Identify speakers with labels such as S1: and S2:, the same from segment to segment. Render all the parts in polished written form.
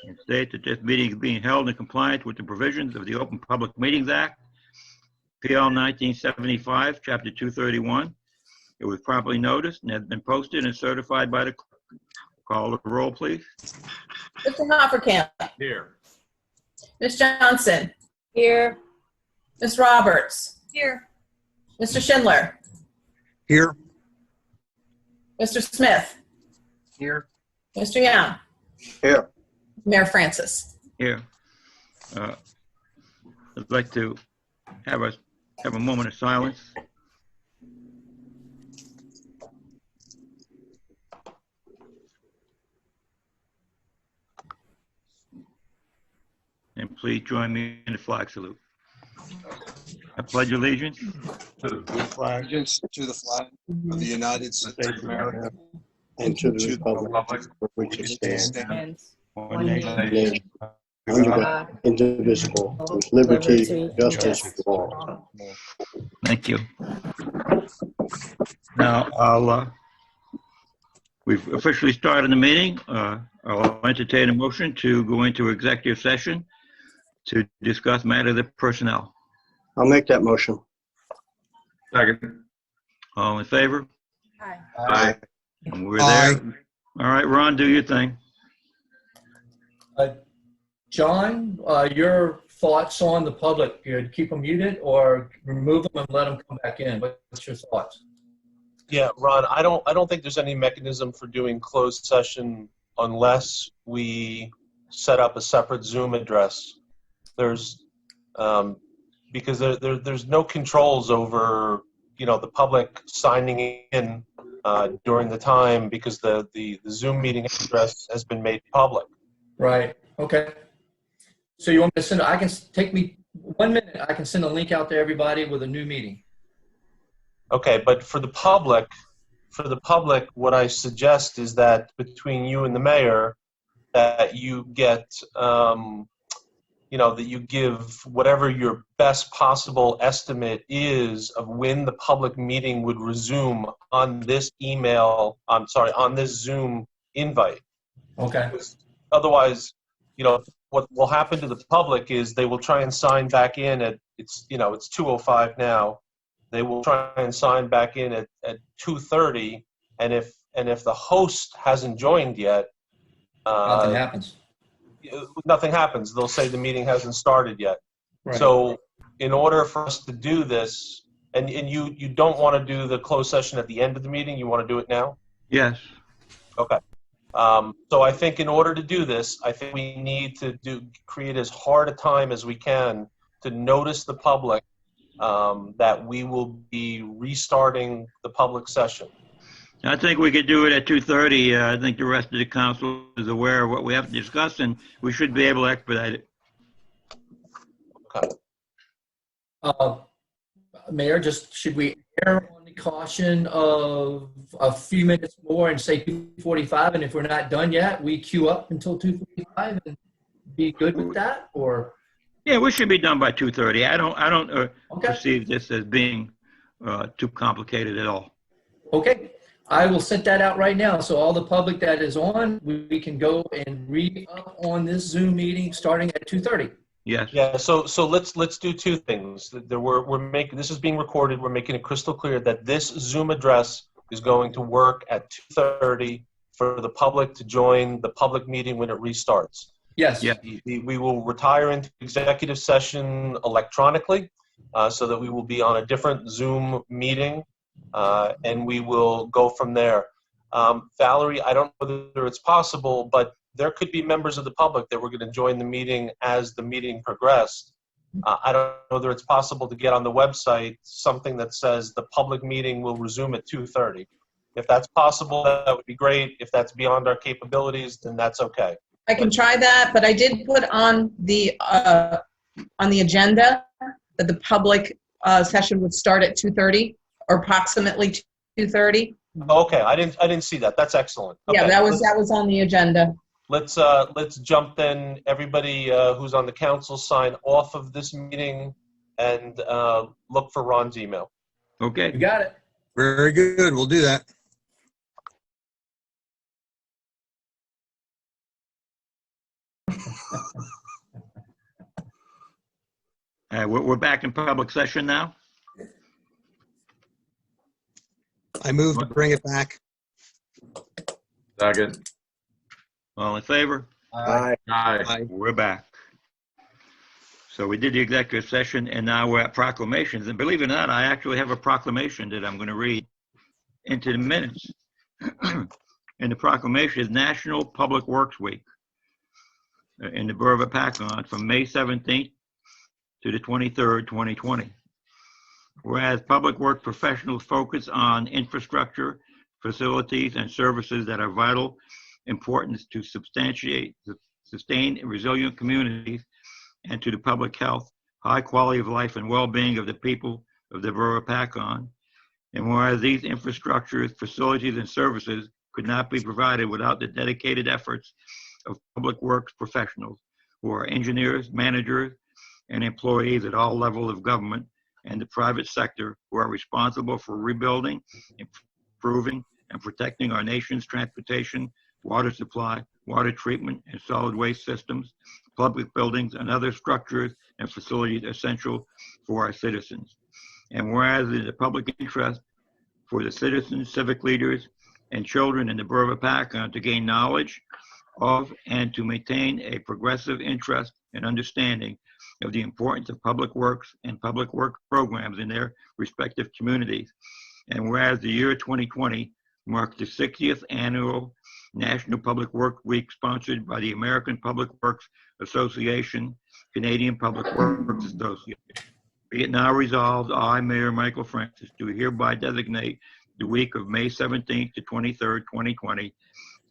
S1: and state that this meeting is being held in compliance with the provisions of the Open Public Meetings Act, PL 1975, Chapter 231. It was properly noticed and has been posted and certified by the clerk. Call the roll, please.
S2: Mr. Hoppercamp.
S3: Here.
S2: Ms. Johnson.
S4: Here.
S2: Ms. Roberts.
S4: Here.
S2: Mr. Schindler.
S5: Here.
S2: Mr. Smith.
S5: Here.
S2: Mr. Young.
S5: Here.
S2: Mayor Francis.
S1: Here. I'd like to have a moment of silence. And please join me in the flag salute. I pledge allegiance
S5: Allegiance to the flag of the United States of America
S6: and to the republic for which it stands, one nation, under God, indivisible, with liberty and justice for all.
S1: Thank you. Now, we've officially started the meeting. I'll entertain a motion to go into executive session to discuss matters of personnel.
S6: I'll make that motion.
S3: Second.
S1: All in favor?
S4: Hi.
S3: Aye.
S1: And we're there. All right, Ron, do your thing.
S7: John, your thoughts on the public? You'd keep them muted or remove them and let them come back in? What's your thoughts?
S8: Yeah, Ron, I don't think there's any mechanism for doing closed session unless we set up a separate Zoom address. There's because there's no controls over the public signing in during the time because the Zoom meeting address has been made public.
S7: Right. Okay. So you want me to send? I can take me 1 minute. I can send a link out to everybody with a new meeting.
S8: Okay, but for the public, what I suggest is that between you and the mayor, that you get, that you give whatever your best possible estimate is of when the public meeting would resume on this on this Zoom invite.
S7: Okay.
S8: Because otherwise, what will happen to the public is they will try and sign back in at, it's 2:05 now. They will try and sign back in at 2:30, and if the host hasn't joined yet,
S7: Nothing happens.
S8: Nothing happens. They'll say the meeting hasn't started yet.
S7: Right.
S8: So in order for us to do this, and you don't want to do the closed session at the end of the meeting, you want to do it now?
S1: Yes.
S8: Okay. So I think in order to do this, I think we need to create as hard a time as we can to notice the public that we will be restarting the public session.
S1: I think we could do it at 2:30. I think the rest of the council is aware of what we have to discuss, and we should be able to expedite it.
S8: Okay.
S7: Mayor, should we err on the caution of a few minutes more and say 2:45, and if we're not done yet, we queue up until 2:45 and be good with that, or?
S1: Yeah, we should be done by 2:30. I don't
S7: Okay.
S1: perceive this as being too complicated at all.
S7: Okay, I will set that out right now. So all the public that is on, we can go and re-up on this Zoom meeting starting at 2:30.
S1: Yes.
S8: Yeah. So let's do two things. This is being recorded. We're making it crystal clear that this Zoom address is going to work at 2:30 for the public to join the public meeting when it restarts.
S7: Yes.
S1: Yeah.
S8: We will retire into executive session electronically so that we will be on a different Zoom meeting and we will go from there. Valerie, I don't know whether it's possible, but there could be members of the public that were going to join the meeting as the meeting progressed. I don't know whether it's possible to get on the website something that says the public meeting will resume at 2:30. If that's possible, that would be great. If that's beyond our capabilities, then that's okay.
S2: I can try that, but I did put on the agenda that the public session would start at 2:30 or approximately 2:30.
S8: Okay, I didn't see that. That's excellent. Okay.
S2: Yeah, that was on the agenda.
S8: Let's jump then. Everybody who's on the council sign off of this meeting and look for Ron's email.
S1: Okay.
S7: You got it.
S5: Very good. We'll do that.
S1: We're back in public session now.
S5: I move to bring it back.
S3: Second.
S1: All in favor?
S6: Aye.
S3: Aye.
S5: Aye.
S1: We're back. So we did the executive session, and now we're at proclamations. And believe it or not, I actually have a proclamation that I'm going to read into the minutes. And the proclamation is National Public Works Week in the Borough of Paccon from May 17th to the 23rd, 2020. Whereas public work professionals focus on infrastructure, facilities, and services that are vital importance to sustain resilient communities and to the public health, high quality of life, and well-being of the people of the Borough of Paccon. And whereas these infrastructures, facilities, and services could not be provided without the dedicated efforts of public works professionals who are engineers, managers, and employees at all levels of government and the private sector who are responsible for rebuilding, improving, and protecting our nation's transportation, water supply, water treatment, and solid waste systems, public buildings, and other structures and facilities essential for our citizens. And whereas it is a public interest for the citizens, civic leaders, and children in the Borough of Paccon to gain knowledge of and to maintain a progressive interest and understanding of the importance of public works and public work programs in their respective communities. And whereas the year 2020 marks the 60th annual National Public Work Week sponsored by the American Public Works Association, Canadian Public Works Association. Be it now resolved, I, Mayor Michael Francis, do hereby designate the week of May 17th to 23rd, 2020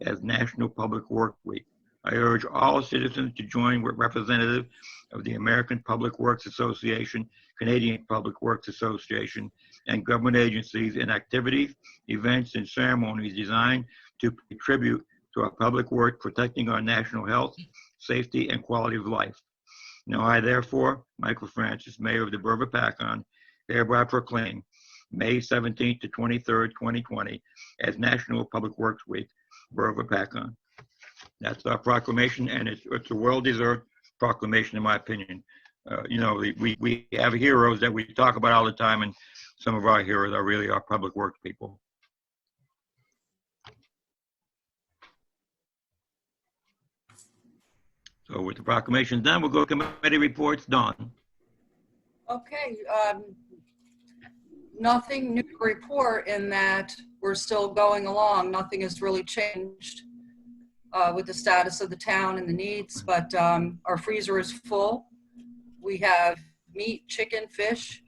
S1: as National Public Work Week. I urge all citizens to join with representatives of the American Public Works Association, Canadian Public Works Association, and government agencies in activities, events, and ceremonies designed to contribute to our public work protecting our national health, safety, and quality of life. Now I therefore, Michael Francis, Mayor of the Borough of Paccon, hereby proclaim May 17th to 23rd, 2020 as National Public Works Week, Borough of Paccon. That's our proclamation, and it's a well-deserved proclamation in my opinion. You know, we have heroes that we talk about all the time, and some of our heroes are really our public works people. So with the proclamations done, we'll go to committee reports. Dawn.
S2: Okay, nothing new to report in that we're still going along. Nothing has really changed with the status of the town and the needs, but our freezer is full. We have meat, chicken, fish.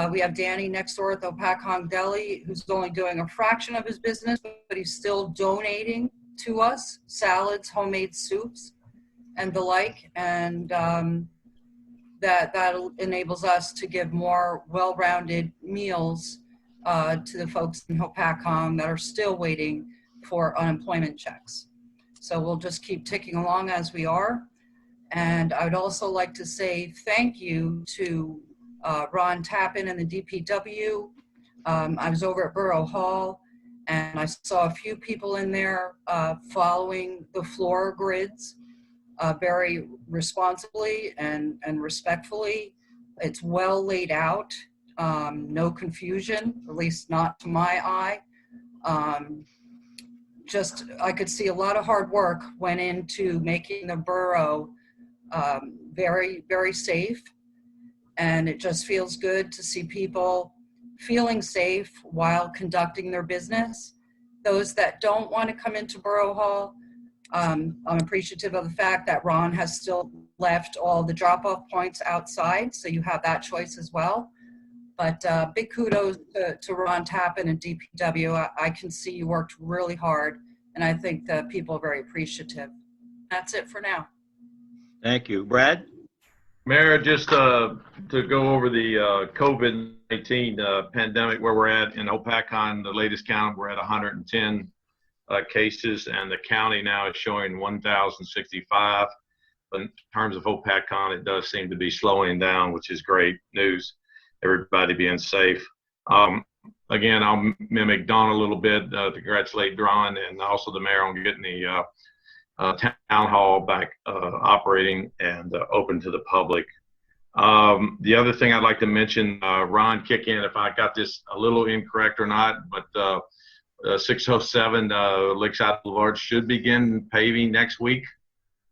S2: We have Danny next door at the Paccon Deli, who's only doing a fraction of his business, but he's still donating to us salads, homemade soups, and the like, and that enables us to give more well-rounded meals to the folks in Paccon that are still waiting for unemployment checks. So we'll just keep ticking along as we are. And I would also like to say thank you to Ron Tappan and the DPW. I was over at Borough Hall, and I saw a few people in there following the floor grids very responsibly and respectfully. It's well laid out, no confusion, at least not to my eye. Just, I could see a lot of hard work went into making the borough very, very safe. And it just feels good to see people feeling safe while conducting their business. Those that don't want to come into Borough Hall, I'm appreciative of the fact that Ron has still left all the drop-off points outside, so you have that choice as well. But big kudos to Ron Tappan and DPW. I can see you worked really hard, and I think that people are very appreciative. That's it for now.
S1: Thank you. Brad?
S3: Mayor, just to go over the COVID-19 pandemic, where we're at in Paccon, the latest count, we're at 110 cases, and the county now is showing 1,065. But in terms of Paccon, it does seem to be slowing down, which is great news. Everybody being safe. Again, I'll mimic Don a little bit to congratulate Don and also the mayor on getting the town hall back operating and open to the public. The other thing I'd like to mention, Ron, kick in if I got this a little incorrect or not, but 607 Lakeside Boulevard should begin paving next week.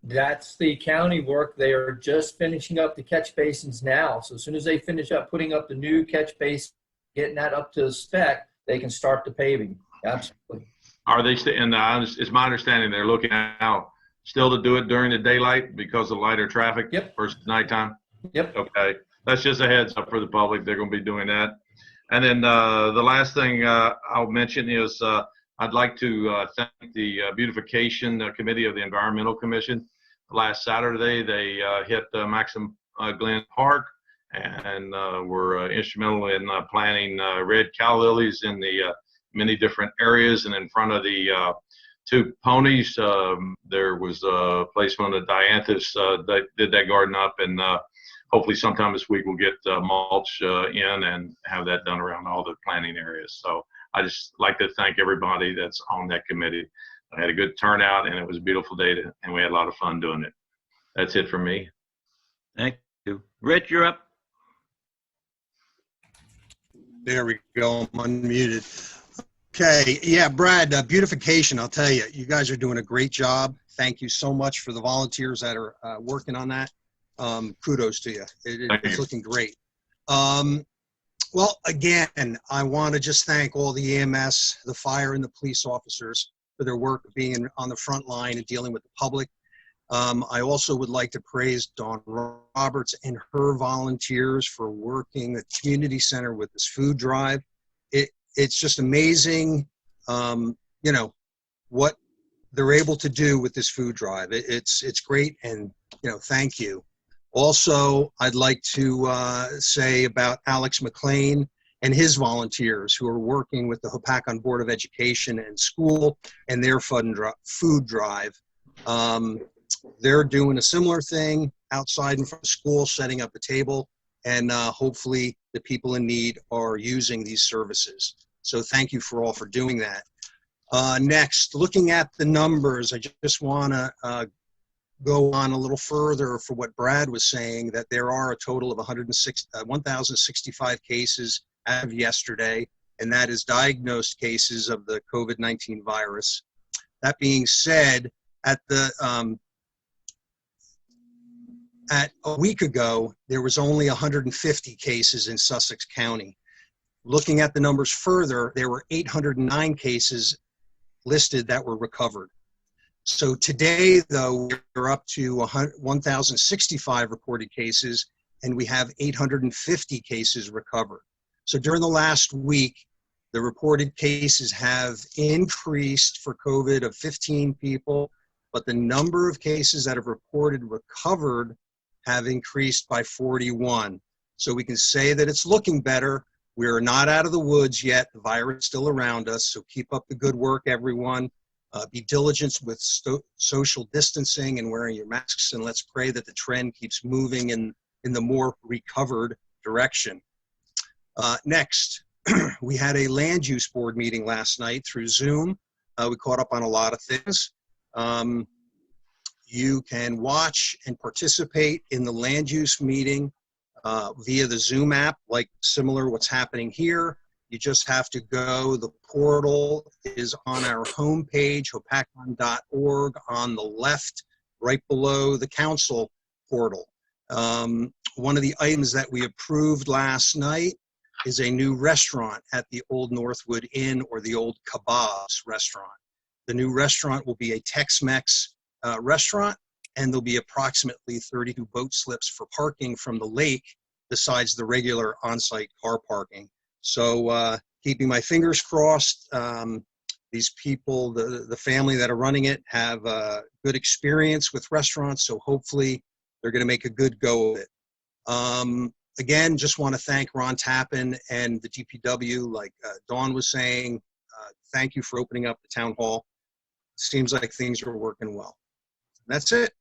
S7: That's the county work. They are just finishing up the catch basins now. So as soon as they finish up putting up the new catch basin, getting that up to spec, they can start the paving. Absolutely.
S3: Are they and it's my understanding they're looking now still to do it during the daylight because of lighter traffic?
S7: Yep.
S3: Versus nighttime?
S7: Yep.
S3: Okay. That's just a heads up for the public. They're going to be doing that. And then the last thing I'll mention is I'd like to thank the Beautification Committee of the Environmental Commission. Last Saturday, they hit Maxim Glen Park and were instrumental in planting red cal lilies in the many different areas. And in front of the two ponies, there was a placement of dianthus that did that garden up. And hopefully sometime this week we'll get mulch in and have that done around all the planting areas. So I just like to thank everybody that's on that committee. I had a good turnout and it was a beautiful day and we had a lot of fun doing it. That's it for me.
S1: Thank you. Rich, you're up.
S5: There we go. I'm unmuted. Okay. Yeah, Brad, beautification, I'll tell you, you guys are doing a great job. Thank you so much for the volunteers that are working on that. Kudos to you. It's looking great. Well, again, I want to just thank all the EMS, the fire, and the police officers for their work being on the front line and dealing with the public. I also would like to praise Dawn Roberts and her volunteers for working the community center with this food drive. It's just amazing, you know, what they're able to do with this food drive. It's great, and, you know, thank you. Also, I'd like to say about Alex McLean and his volunteers who are working with the Hopatcong Board of Education and school and their food drive. They're doing a similar thing outside in front of school, setting up a table, and hopefully the people in need are using these services. So thank you for all for doing that. Next, looking at the numbers, I just want to go on a little further for what Brad was saying, that there are a total of 1,065 cases as of yesterday, and that is diagnosed cases of the COVID-19 virus. That being said, at a week ago, there was only 150 cases in Sussex County. Looking at the numbers further, there were 809 cases listed that were recovered. So today, though, we're up to 1,065 reported cases, and we have 850 cases recovered. So during the last week, the reported cases have increased for COVID of 15 people, but the number of cases that have reported recovered have increased by 41. So we can say that it's looking better. We're not out of the woods yet. The virus is still around us, so keep up the good work, everyone. Be diligent with social distancing and wearing your masks, and let's pray that the trend keeps moving in the more recovered direction. Next, we had a land use board meeting last night through Zoom. We caught up on a lot of things. You can watch and participate in the land use meeting via the Zoom app, like similar what's happening here. You just have to go, the portal is on our homepage, hopatcong.org, on the left, right below the council portal. One of the items that we approved last night is a new restaurant at the Old Northwood Inn, or the Old Kebabs restaurant. The new restaurant will be a Tex-Mex restaurant, and there'll be approximately 32 boat slips for parking from the lake, besides the regular on-site car parking. So keeping my fingers crossed, these people, the family that are running it, have a good experience with restaurants, so hopefully they're going to make a good go of it. Again, just want to thank Ron Tappan and the DPW, like Dawn was saying. Thank you for opening up the town hall. Seems like things are working well. That's it.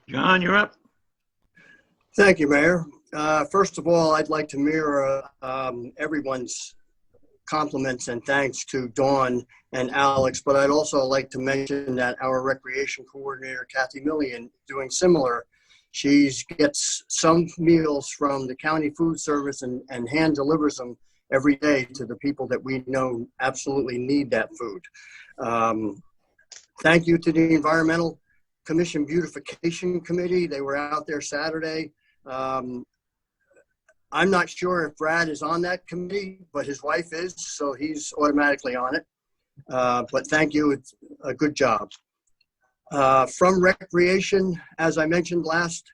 S1: John, you're up.
S6: Thank you, Mayor. First of all, I'd like to mirror everyone's compliments and thanks to Dawn and Alex, but I'd also like to mention that our recreation coordinator, Kathy Millian, doing similar. She gets some meals from the county food service and hand delivers them every day to the people that we know absolutely need that food. Thank you to the Environmental Commission Beautification Committee. They were out there Saturday. I'm not sure if Brad is on that committee, but his wife is, so he's automatically on it. But thank you, it's a good job. From Recreation, as I mentioned last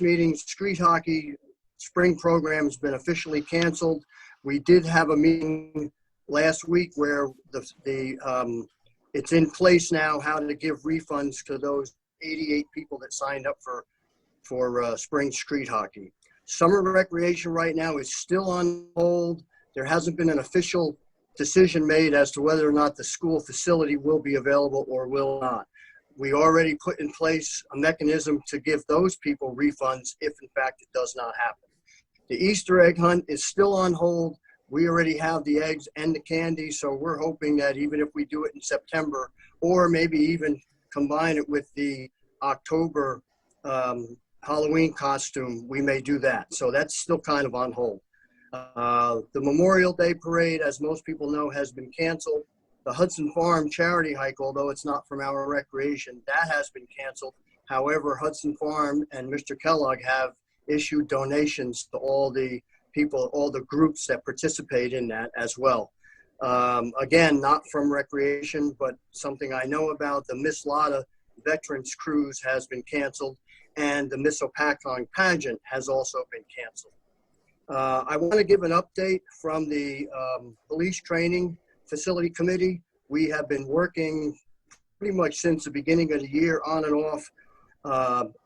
S6: meeting, street hockey spring program has been officially canceled. We did have a meeting last week where it's in place now how to give refunds to those 88 people that signed up for spring street hockey. Summer recreation right now is still on hold. There hasn't been an official decision made as to whether or not the school facility will be available or will not. We already put in place a mechanism to give those people refunds if in fact it does not happen. The Easter egg hunt is still on hold. We already have the eggs and the candy, so we're hoping that even if we do it in September, or maybe even combine it with the October Halloween costume, we may do that. So that's still kind of on hold. The Memorial Day Parade, as most people know, has been canceled. The Hudson Farm charity hike, although it's not from our recreation, that has been canceled. However, Hudson Farm and Mr. Kellogg have issued donations to all the people, all the groups that participate in that as well. Again, not from recreation, but something I know about. The Miss Lotta Veterans Cruise has been canceled, and the Miss Opakong pageant has also been canceled. I want to give an update from the Police Training Facility Committee. We have been working pretty much since the beginning of the year on and off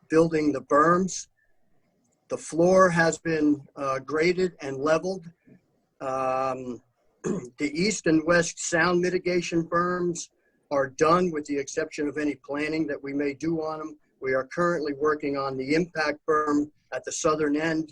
S6: building the berms. The floor has been graded and leveled. The east and west sound mitigation berms are done with the exception of any planning that we may do on them. We are currently working on the impact berm at the southern end.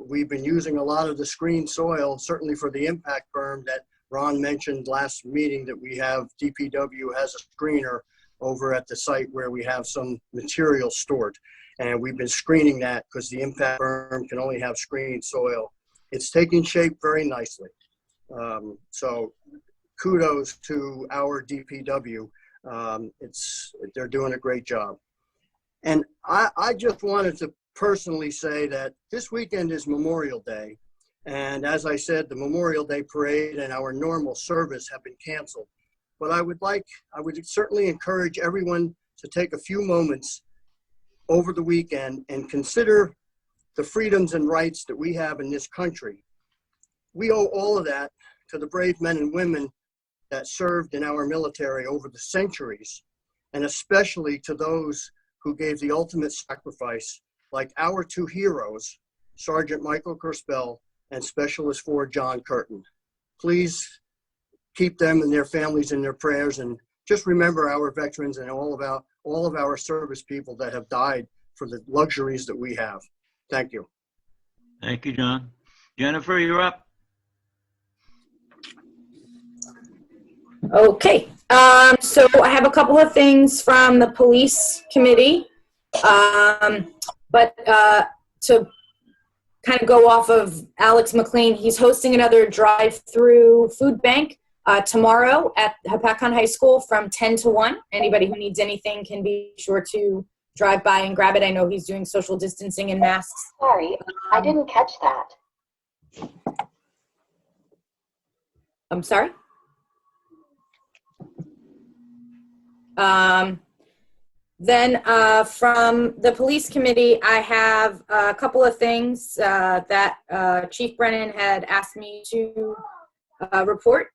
S6: We've been using a lot of the screen soil, certainly for the impact berm that Ron mentioned last meeting, that we have DPW has a screener over at the site where we have some material stored. And we've been screening that because the impact berm can only have screened soil. It's taking shape very nicely. So kudos to our DPW. They're doing a great job. And I just wanted to personally say that this weekend is Memorial Day. And as I said, the Memorial Day Parade and our normal service have been canceled. But I would certainly encourage everyone to take a few moments over the weekend and consider the freedoms and rights that we have in this country. We owe all of that to the brave men and women that served in our military over the centuries, and especially to those who gave the ultimate sacrifice, like our two heroes, Sergeant Michael Kerspel and Specialist 4 John Curtin. Please keep them and their families in their prayers, and just remember our veterans and all of our service people that have died for the luxuries that we have. Thank you.
S1: Thank you, John. Jennifer, you're up.
S4: Okay, so I have a couple of things from the police committee, but to kind of go off of Alex McLean, he's hosting another drive-through food bank tomorrow at Hopatcong High School from 10 to 1. Anybody who needs anything can be sure to drive by and grab it. I know he's doing social distancing and masks.
S9: Sorry, I didn't catch that.
S4: I'm sorry? Then from the police committee, I have a couple of things that Chief Brennan had asked me to report.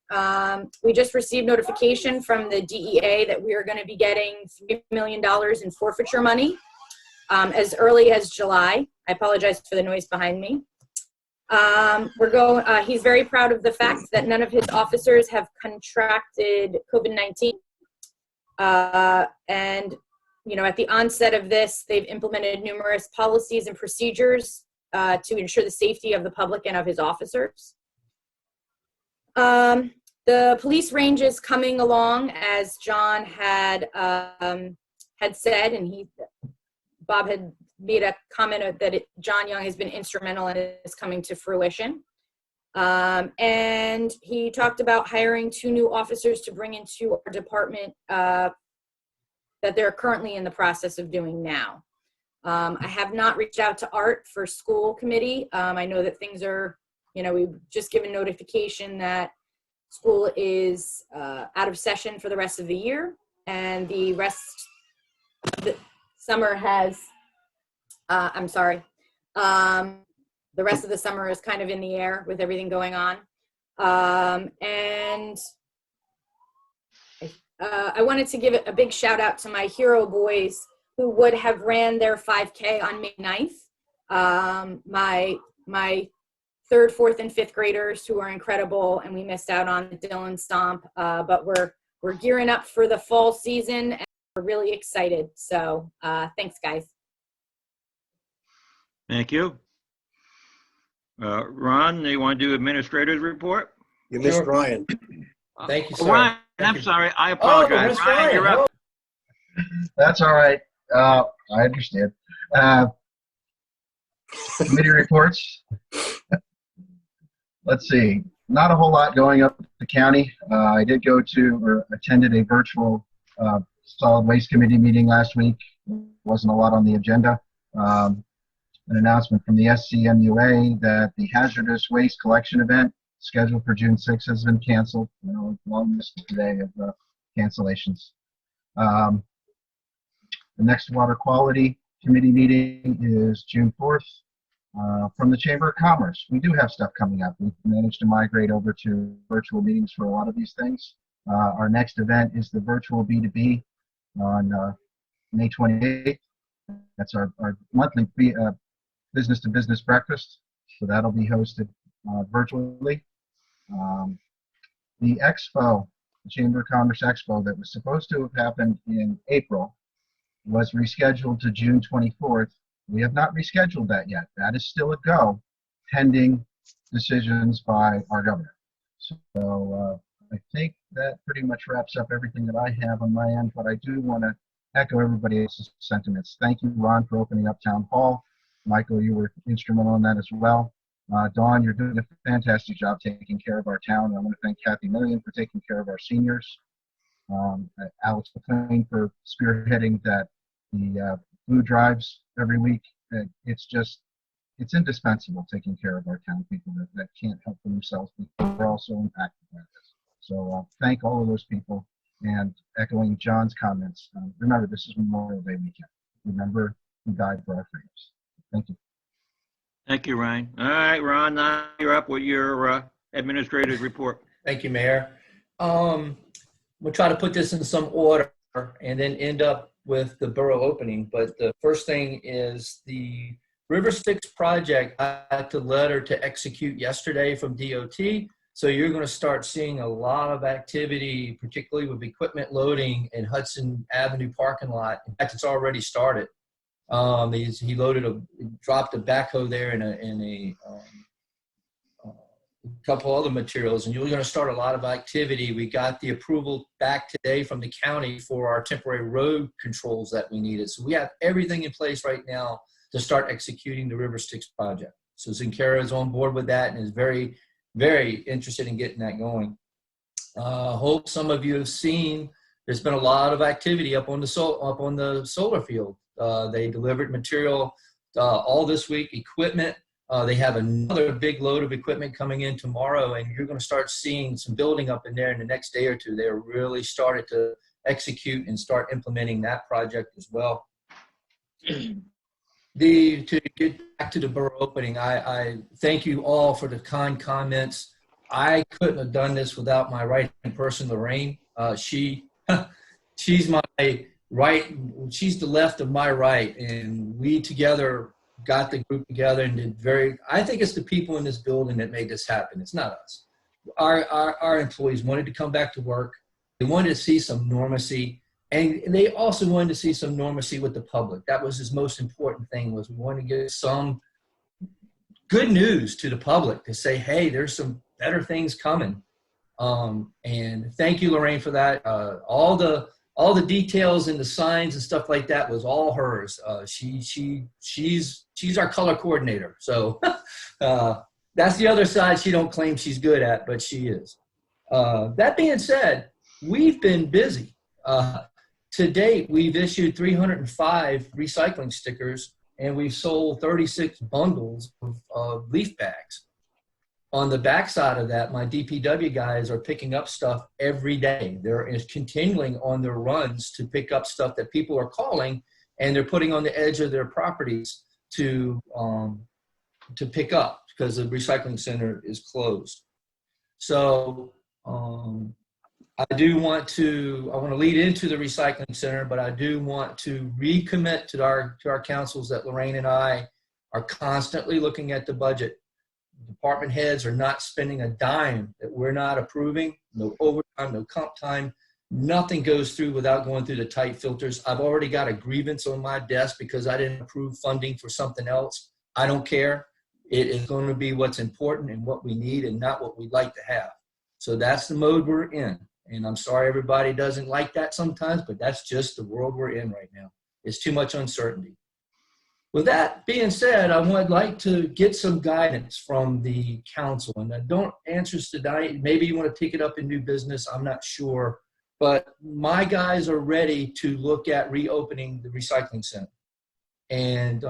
S4: We just received notification from the DEA that we are going to be getting $3 million in forfeiture money as early as July. I apologize for the noise behind me. He's very proud of the fact that none of his officers have contracted COVID-19. And, you know, at the onset of this, they've implemented numerous policies and procedures to ensure the safety of the public and of his officers. The police range is coming along, as John had said, and Bob had made a comment that John Young has been instrumental in this coming to fruition. And he talked about hiring 2 new officers to bring into our department that they're currently in the process of doing now. I have not reached out to Art for school committee. I know that things are, we've just given notification that school is out of session for the rest of the year, and the rest of the summer has, the rest of the summer is kind of in the air with everything going on. And I wanted to give a big shout out to my hero boys who would have ran their 5K on May 9th. My 3rd, 4th, and 5th graders who are incredible, and we missed out on the Dillon Stomp, but we're gearing up for the fall season, and we're really excited. So thanks, guys.
S1: Thank you. Ron, you want to do administrator's report?
S6: You missed
S7: Sure.
S6: Ryan.
S7: Thank you, sir.
S1: Ryan,
S7: Thank
S1: I'm
S7: you.
S1: sorry. I apologize.
S7: Mr.
S1: Ryan, you're up.
S10: That's all right. I understand. Committee reports. Let's see. Not a whole lot going up at the county. I did go to or attended a virtual solid waste committee meeting last week. Wasn't a lot on the agenda. An announcement from the SCMUA that the hazardous waste collection event scheduled for June 6th has been canceled. Long list today of cancellations. The next water quality committee meeting is June 4th. From the Chamber of Commerce, we do have stuff coming up. We've managed to migrate over to virtual meetings for a lot of these things. Our next event is the virtual B2B on May 28th. That's our monthly business-to-business breakfast. So that'll be hosted virtually. The expo, the Chamber of Commerce Expo that was supposed to have happened in April was rescheduled to June 24th. We have not rescheduled that yet. That is still a go, pending decisions by our governor. So I think that pretty much wraps up everything that I have on my end, but I do want to echo everybody else's sentiments. Thank you, Ron, for opening up Town Hall. Michael, you were instrumental in that as well. Dawn, you're doing a fantastic job taking care of our town. I want to thank Kathy Millian for taking care of our seniors. Alex McLean for spearheading that the food drives every week. It's indispensable taking care of our town people that can't help for themselves because they're also impacted by this. So thank all of those people, and echoing John's comments, remember this is Memorial Day weekend. Remember who died for our freedoms. Thank you.
S1: Thank you, Ryan. All right, Ron, now you're up with your administrator's report.
S7: Thank you, Mayor. We'll try to put this in some order and then end up with the borough opening. But the first thing is the River Styx project. I got the letter to execute yesterday from DOT. So you're going to start seeing a lot of activity, particularly with equipment loading in Hudson Avenue parking lot. In fact, it's already started. He dropped a backhoe there and a couple other materials, and you're going to start a lot of activity. We got the approval back today from the county for our temporary road controls that we needed. So we have everything in place right now to start executing the River Styx project. So Zincara is on board with that and is very, very interested in getting that going. Hope some of you have seen there's been a lot of activity up on the solar field. They delivered material all this week, equipment. They have another big load of equipment coming in tomorrow, and you're going to start seeing some building up in there in the next day or two. They're really started to execute and start implementing that project as well. To get back to the borough opening, I thank you all for the kind comments. I couldn't have done this without my right-hand person, Lorraine. She's my right, she's the left of my right, and we together got the group together and did I think it's the people in this building that made this happen. It's not us. Our employees wanted to come back to work. They wanted to see some normalcy, and they also wanted to see some normalcy with the public. That was his most important thing, was we wanted to get some good news to the public to say, hey, there's some better things coming. And thank you, Lorraine, for that. All the all the details and the signs and stuff like that was all hers. She's our color coordinator. So that's the other side she don't claim she's good at, but she is. That being said, we've been busy. To date, we've issued 305 recycling stickers, and we've sold 36 bundles of leaf bags. On the backside of that, my DPW guys are picking up stuff every day. They're continuing on their runs to pick up stuff that people are calling, and they're putting on the edge of their properties to pick up because the recycling center is closed. So I want to lead into the recycling center, but I do want to recommit to our councils that Lorraine and I are constantly looking at the budget. Department heads are not spending a dime that we're not approving. No overtime, no comp time. Nothing goes through without going through the tight filters. I've already got a grievance on my desk because I didn't approve funding for something else. I don't care. It is going to be what's important and what we need and not what we'd like to have. So that's the mode we're in. And I'm sorry everybody doesn't like that sometimes, but that's just the world we're in right now. It's too much uncertainty. With that being said, I would like to get some guidance from the council. And I don't answer tonight. Maybe you want to take it up in new business. I'm not sure. But my guys are ready to look at reopening the recycling center. And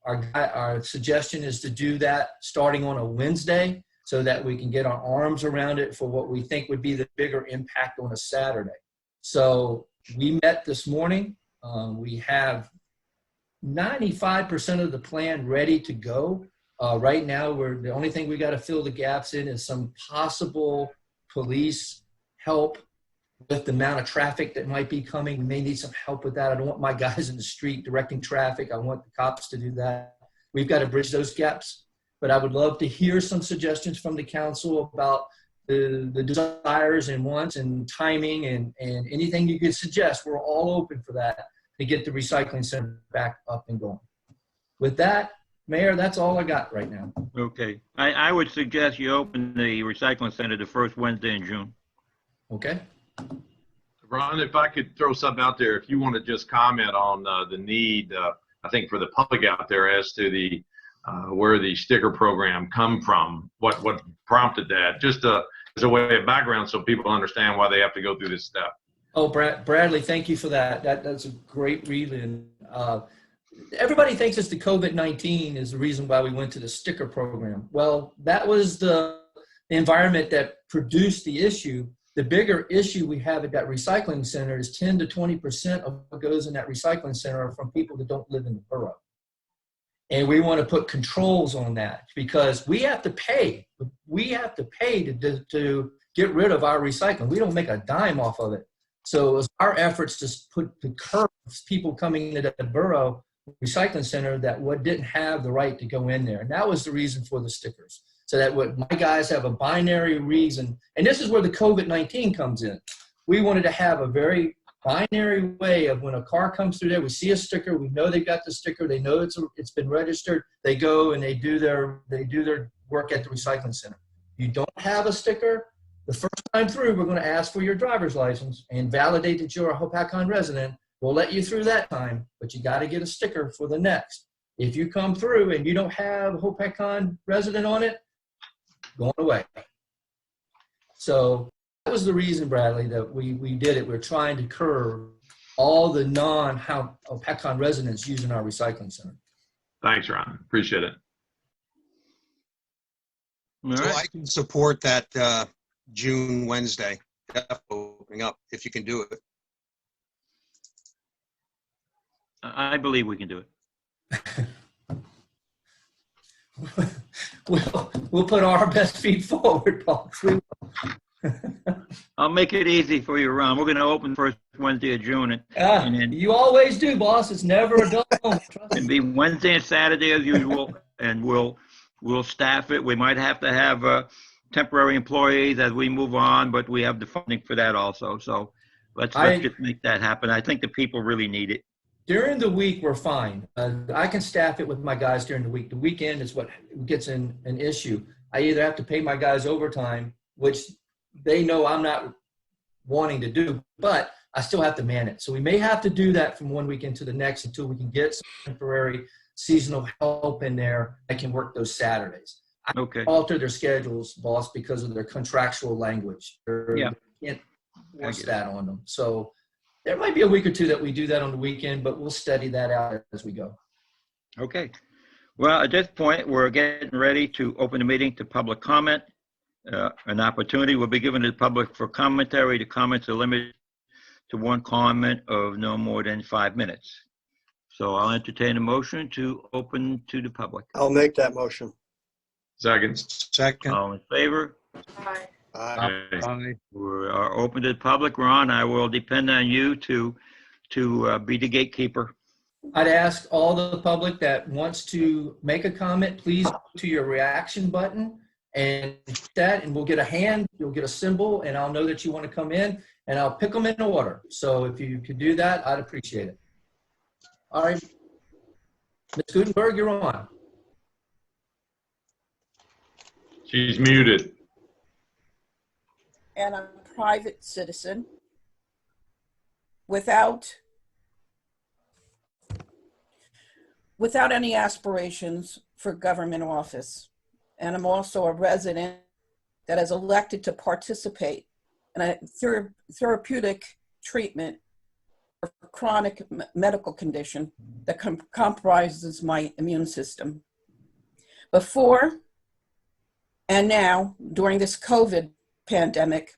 S7: our suggestion is to do that starting on a Wednesday so that we can get our arms around it for what we think would be the bigger impact on a Saturday. So we met this morning. We have 95% of the plan ready to go. Right now, the only thing we got to fill the gaps in is some possible police help with the amount of traffic that might be coming. We may need some help with that. I don't want my guys in the street directing traffic. I want the cops to do that. We've got to bridge those gaps. But I would love to hear some suggestions from the council about the desires and wants and timing and anything you could suggest. We're all open for that to get the recycling center back up and going. With that, Mayor, that's all I got right now.
S1: Okay. I would suggest you open the recycling center the first Wednesday in June.
S7: Okay.
S3: Ron, if I could throw something out there, if you want to just comment on the need, I think for the public out there as to the where the sticker program come from, what prompted that, just as a way of background so people understand why they have to go through this step.
S7: Oh, Bradley, thank you for that. That's a great read-in. Everybody thinks it's the COVID-19 is the reason why we went to the sticker program. Well, that was the environment that produced the issue. The bigger issue we have at that recycling center is 10 to 20% of what goes in that recycling center are from people that don't live in the borough. And we want to put controls on that because we have to pay. We have to pay to get rid of our recycling. We don't make a dime off of it. So it was our efforts to curb people coming into the borough recycling center that didn't have the right to go in there. And that was the reason for the stickers. So that my guys have a binary reason. And this is where the COVID-19 comes in. We wanted to have a very binary way of when a car comes through there, we see a sticker, we know they got the sticker, they know it's been registered, they go and they do their work at the recycling center. You don't have a sticker, the first time through, we're going to ask for your driver's license and validate that you're a Hopatcon resident. We'll let you through that time, but you got to get a sticker for the next. If you come through and you don't have a Hopatcon resident on it, going away. So that was the reason, Bradley, that we did it. We're trying to curb all the non-Hopatcon residents using our recycling center.
S3: Thanks, Ron. Appreciate it.
S1: All
S5: So
S1: right.
S5: I can support that June Wednesday opening up if you can do it.
S1: I believe we can do it.
S7: We'll put our best feet forward, Paul.
S1: I'll make it easy for you, Ron. We're going to open first Wednesday of June, and then
S7: You always do, boss. It's never a dull moment. Trust me.
S1: it'll be Wednesday and Saturday as usual, and we'll staff it. We might have to have temporary employees as we move on, but we have the funding for that also. So let's just make that happen. I think the people really need it.
S7: During the week, we're fine. I can staff it with my guys during the week. The weekend is what gets an issue. I either have to pay my guys overtime, which they know I'm not wanting to do, but I still have to man it. So we may have to do that from one weekend to the next until we can get some temporary seasonal help in there that can work those Saturdays.
S1: Okay.
S7: Alter their schedules, boss, because of their contractual language.
S1: Yeah.
S7: They can't force
S1: get it.
S7: that on them. So there might be a week or two that we do that on the weekend, but we'll study that out as we go.
S1: Okay. Well, at this point, we're getting ready to open the meeting to public comment. An opportunity will be given to the public for commentary. The comments are limited to one comment of no more than 5 minutes. So I'll entertain a motion to open to the public.
S6: I'll make that motion.
S3: Second.
S5: Second.
S1: All in favor?
S6: Aye.
S1: Okay. We are open to the public. Ron, I will depend on you to be the gatekeeper.
S7: I'd ask all the public that wants to make a comment, please go to your reaction button and hit that, and we'll get a hand, you'll get a symbol, and I'll know that you want to come in, and I'll pick them in order. So if you could do that, I'd appreciate it. All right. Ms. Gutenberg, you're on.
S3: She's muted.
S11: And I'm a private citizen without any aspirations for government office. And I'm also a resident that is elected to participate in a therapeutic treatment for a chronic medical condition that compromises my immune system. Before and now, during this COVID pandemic,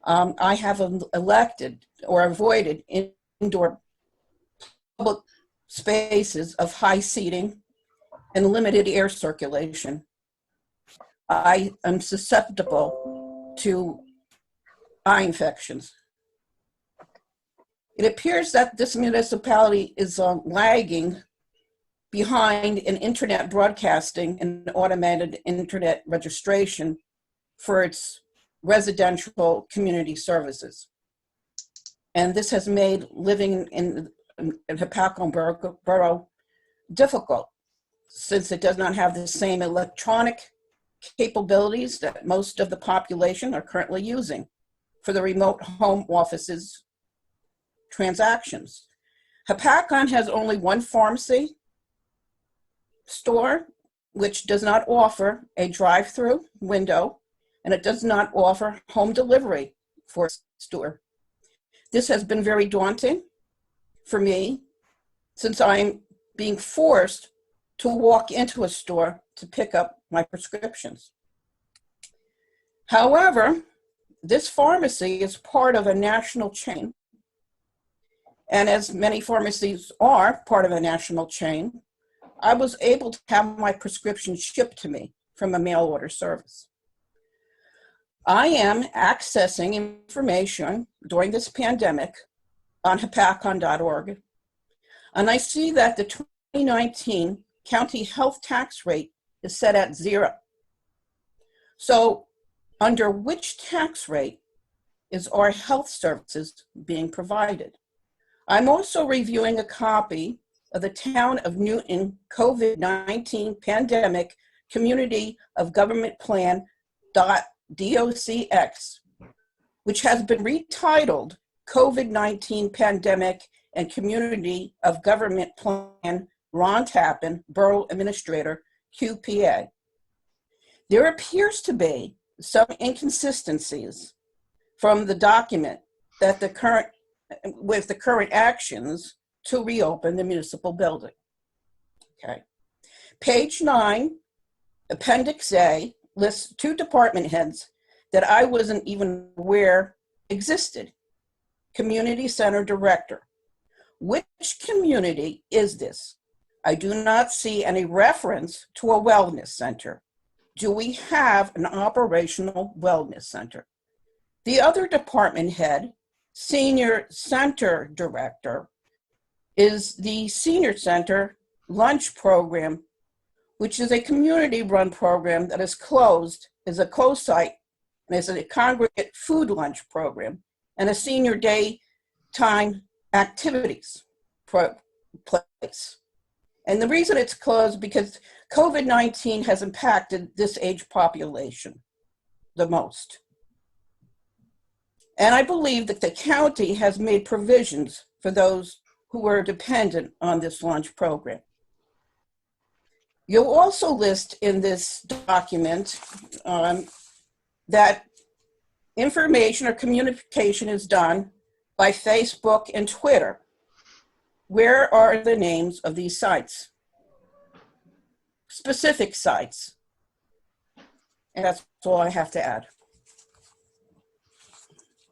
S11: I have elected or avoided indoor public spaces of high seating and limited air circulation. I am susceptible to eye infections. It appears that this municipality is lagging behind in internet broadcasting and automated internet registration for its residential community services. And this has made living in Hopatcong Borough difficult, since it does not have the same electronic capabilities that most of the population are currently using for the remote home offices transactions. Hopatcong has only one pharmacy store, which does not offer a drive-through window, and it does not offer home delivery for a store. This has been very daunting for me, since I'm being forced to walk into a store to pick up my prescriptions. However, this pharmacy is part of a national chain, and as many pharmacies are part of a national chain, I was able to have my prescription shipped to me from a mail order service. I am accessing information during this pandemic on hopatcong.org, and I see that the 2019 county health tax rate is set at 0. So under which tax rate is our health services being provided? I'm also reviewing a copy of the Town of Newton COVID-19 Pandemic Community of Government Plan .docx, which has been retitled COVID-19 Pandemic and Community of Government Plan, Ron Tappan, Borough Administrator, QPA. There appears to be some inconsistencies from the document that with the current actions to reopen the municipal building. Okay. Page 9, Appendix A, lists 2 department heads that I wasn't even aware existed. Community Center Director. Which community is this? I do not see any reference to a wellness center. Do we have an operational wellness center? The other department head, Senior Center Director, is the Senior Center Lunch Program, which is a community-run program that is closed, is a closed site, and is a congregate food lunch program, and a senior daytime activities place. And the reason it's closed because COVID-19 has impacted this age population the most. And I believe that the county has made provisions for those who are dependent on this lunch program. You'll also list in this document that information or communication is done by Facebook and Twitter. Where are the names of these sites? Specific sites. And that's all I have to add.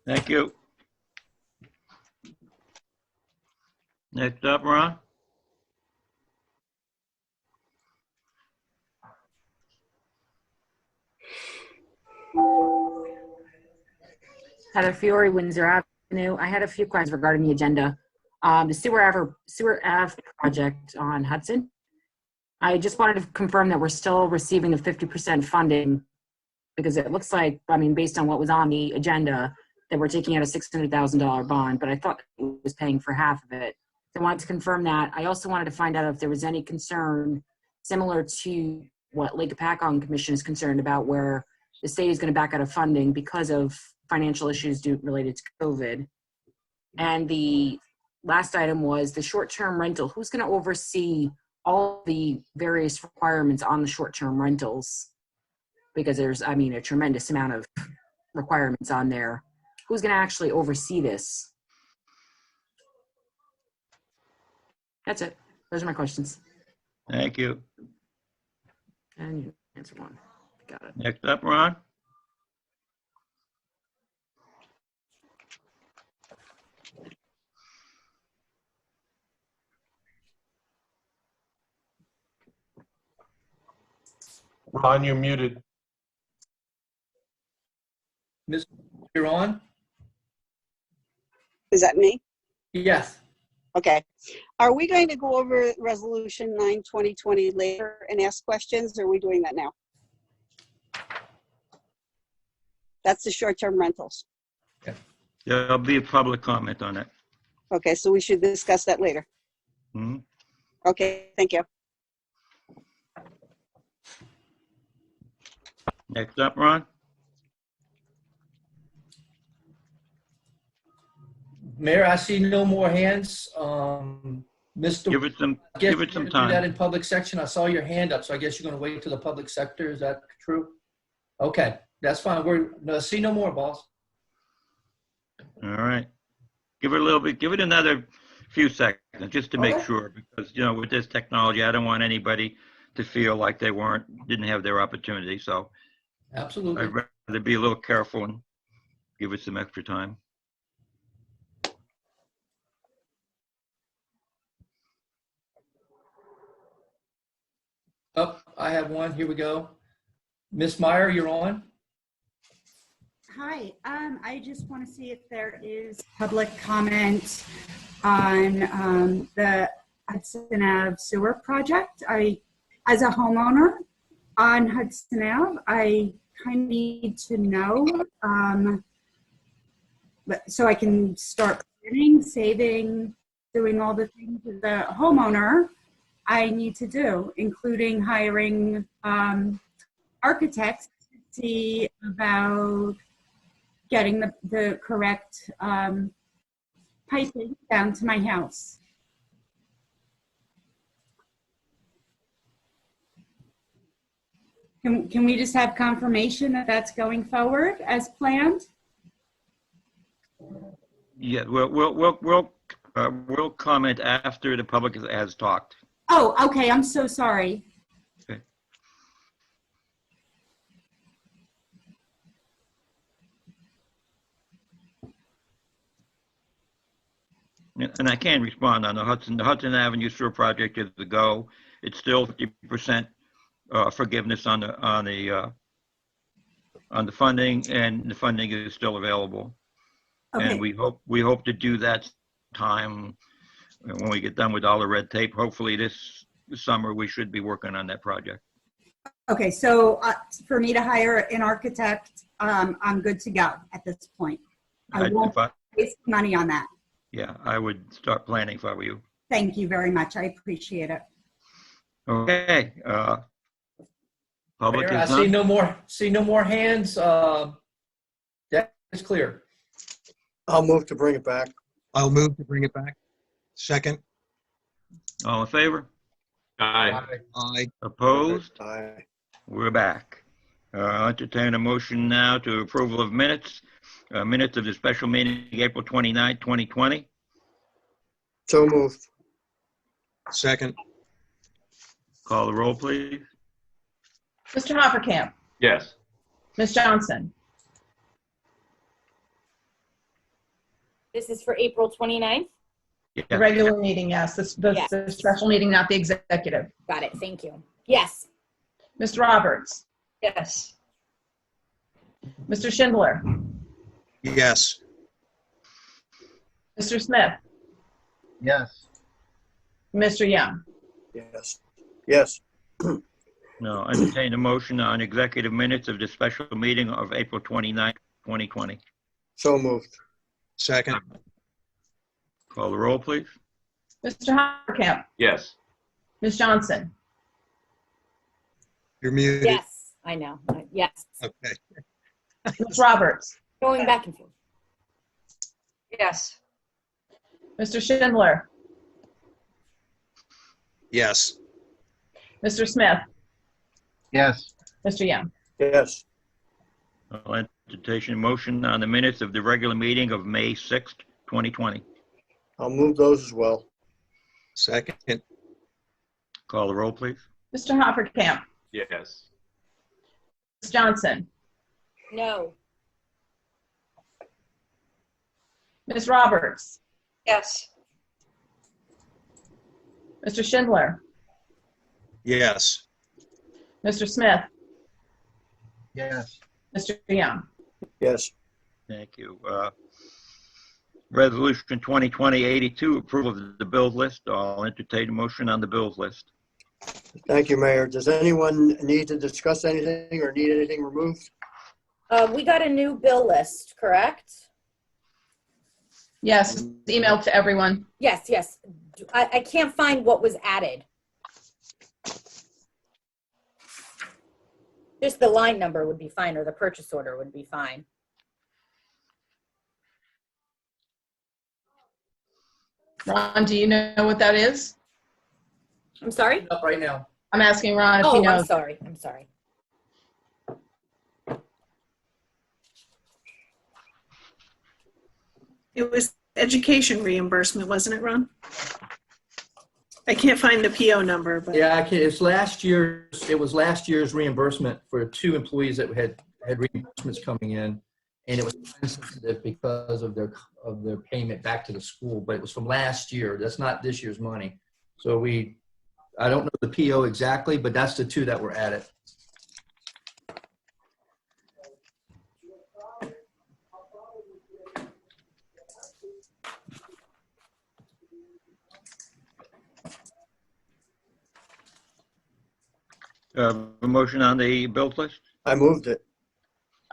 S1: Thank you. Next up, Ron.
S12: Heather Fiore, Windsor Avenue. I had a few questions regarding the agenda. The Sewer Ave project on Hudson. I just wanted to confirm that we're still receiving the 50% funding, because it looks like, I mean, based on what was on the agenda, that we're taking out a $600,000 bond, but I thought it was paying for half of it. So I wanted to confirm that. I also wanted to find out if there was any concern similar to what Lake Apacon Commission is concerned about, where the state is going to back out of funding because of financial issues related to COVID. And the last item was the short-term rental. Who's going to oversee all the various requirements on the short-term rentals? Because there's, I mean, a tremendous amount of requirements on there. Who's going to actually oversee this? That's it. Those are my questions.
S1: Thank you.
S12: And you answer one. Got it.
S1: Next up, Ron.
S8: Ron, you're muted.
S7: Ms. You're on?
S13: Is that me?
S7: Yes.
S13: Okay. Are we going to go over Resolution 9, 2020 later and ask questions, or are we doing that now? That's the short-term rentals.
S1: There'll be a public comment on it.
S13: Okay, so we should discuss that later.
S1: Hmm?
S13: Okay, thank you.
S1: Next up, Ron.
S7: Mayor, I see no more hands. Mr.
S1: Give it some
S7: I guess
S1: give it
S7: you're
S1: some
S7: gonna do that
S1: time.
S7: in public section. I saw your hand up, so I guess you're going to wait till the public sector. Is that true? Okay, that's fine. See no more, boss.
S1: All right. Give it a little bit. Give it another few seconds just to make
S7: Okay.
S1: sure, because with this technology, I don't want anybody to feel like they didn't have their opportunity. So
S7: Absolutely.
S1: I'd rather be a little careful and give it some extra time.
S7: Oh, I have one. Here we go. Miss Meyer, you're on.
S14: Hi, I just want to see if there is public comment on the Hudson Ave sewer project. As a homeowner on Hudson Ave, I kind of need to know, so I can start planning, saving, doing all the things as a homeowner I need to do, including hiring architects to see about getting the correct piping down to my house. Can we just have confirmation that that's going forward as planned?
S1: Yeah, we'll comment after the public has talked.
S14: Oh, okay, I'm so sorry.
S1: Okay. And I can respond on the Hudson Avenue Sewer project is the go. It's still 50% forgiveness on the funding, and the funding is still available.
S14: Okay.
S1: And we hope to do that time when we get done with all the red tape. Hopefully this summer we should be working on that project.
S14: Okay, so for me to hire an architect, I'm good to go at this point. I won't waste money on that.
S1: Yeah, I would start planning if I were you.
S14: Thank you very much. I appreciate it.
S1: Okay. Public
S7: Mayor, I
S1: is done.
S7: see no more hands. That is clear.
S6: I'll move to bring it back.
S5: I'll move to bring it back. Second.
S1: All in favor?
S3: Aye.
S5: Aye.
S1: Opposed?
S6: Aye.
S1: We're back. I'll entertain a motion now to approval of minutes. Minutes of the special meeting, April 29, 2020.
S6: So moved.
S5: Second.
S1: Call the roll, please.
S15: Mr. Hoppercamp,
S3: Yes.
S15: Ms. Johnson,
S4: This is for April 29th?
S15: the
S1: Yes.
S15: regular meeting, yes.
S4: Yes.
S15: The special meeting, not the executive.
S4: Got it, thank you. Yes.
S15: Mr. Roberts,
S2: Yes.
S15: Mr. Schindler,
S5: Yes.
S15: Mr. Smith,
S10: Yes.
S15: Mr. Young.
S6: Yes. Yes.
S1: No, entertain a motion on executive minutes of the special meeting of April 29, 2020.
S6: So moved.
S5: Second.
S1: Call the roll, please.
S15: Mr. Hoppercamp,
S3: Yes.
S15: Ms. Johnson,
S5: You're muted.
S4: Yes, I know. Yes.
S5: Okay.
S15: Ms. Roberts,
S4: Going back and forth.
S2: Yes.
S15: Mr. Schindler,
S5: Yes.
S15: Mr. Smith,
S10: Yes.
S15: Mr. Young.
S6: Yes.
S1: I'll entertain a motion on the minutes of the regular meeting of May 6th, 2020.
S6: I'll move those as well.
S5: Second.
S1: Call the roll, please.
S15: Mr. Hoppercamp,
S3: Yes.
S15: Ms. Johnson,
S4: No.
S15: Ms. Roberts,
S2: Yes.
S15: Mr. Schindler,
S5: Yes.
S15: Mr. Smith,
S10: Yes.
S15: Mr. Young.
S6: Yes.
S1: Thank you. Resolution 2020-82, approval of the bills list. I'll entertain a motion on the bills list.
S6: Thank you, Mayor. Does anyone need to discuss anything or need anything removed?
S4: We got a new bill list, correct?
S15: Yes, emailed to everyone.
S4: Yes, yes. I can't find what was added. Just the line number would be fine, or the purchase order would be fine.
S15: Ron, do you know what that is?
S4: I'm sorry?
S7: Up right now.
S15: I'm asking Ron if he
S4: Oh,
S15: knows.
S4: I'm sorry. I'm sorry.
S16: It was education reimbursement, wasn't it, Ron? I can't find the PO number, but
S7: Yeah, it's last year's, it was last year's reimbursement for 2 employees that had reimbursements coming in. And it was time sensitive because of their payment back to the school, but it was from last year. That's not this year's money. So I don't know the PO exactly, but that's the 2 that were added.
S1: A motion on the bills list?
S6: I moved it.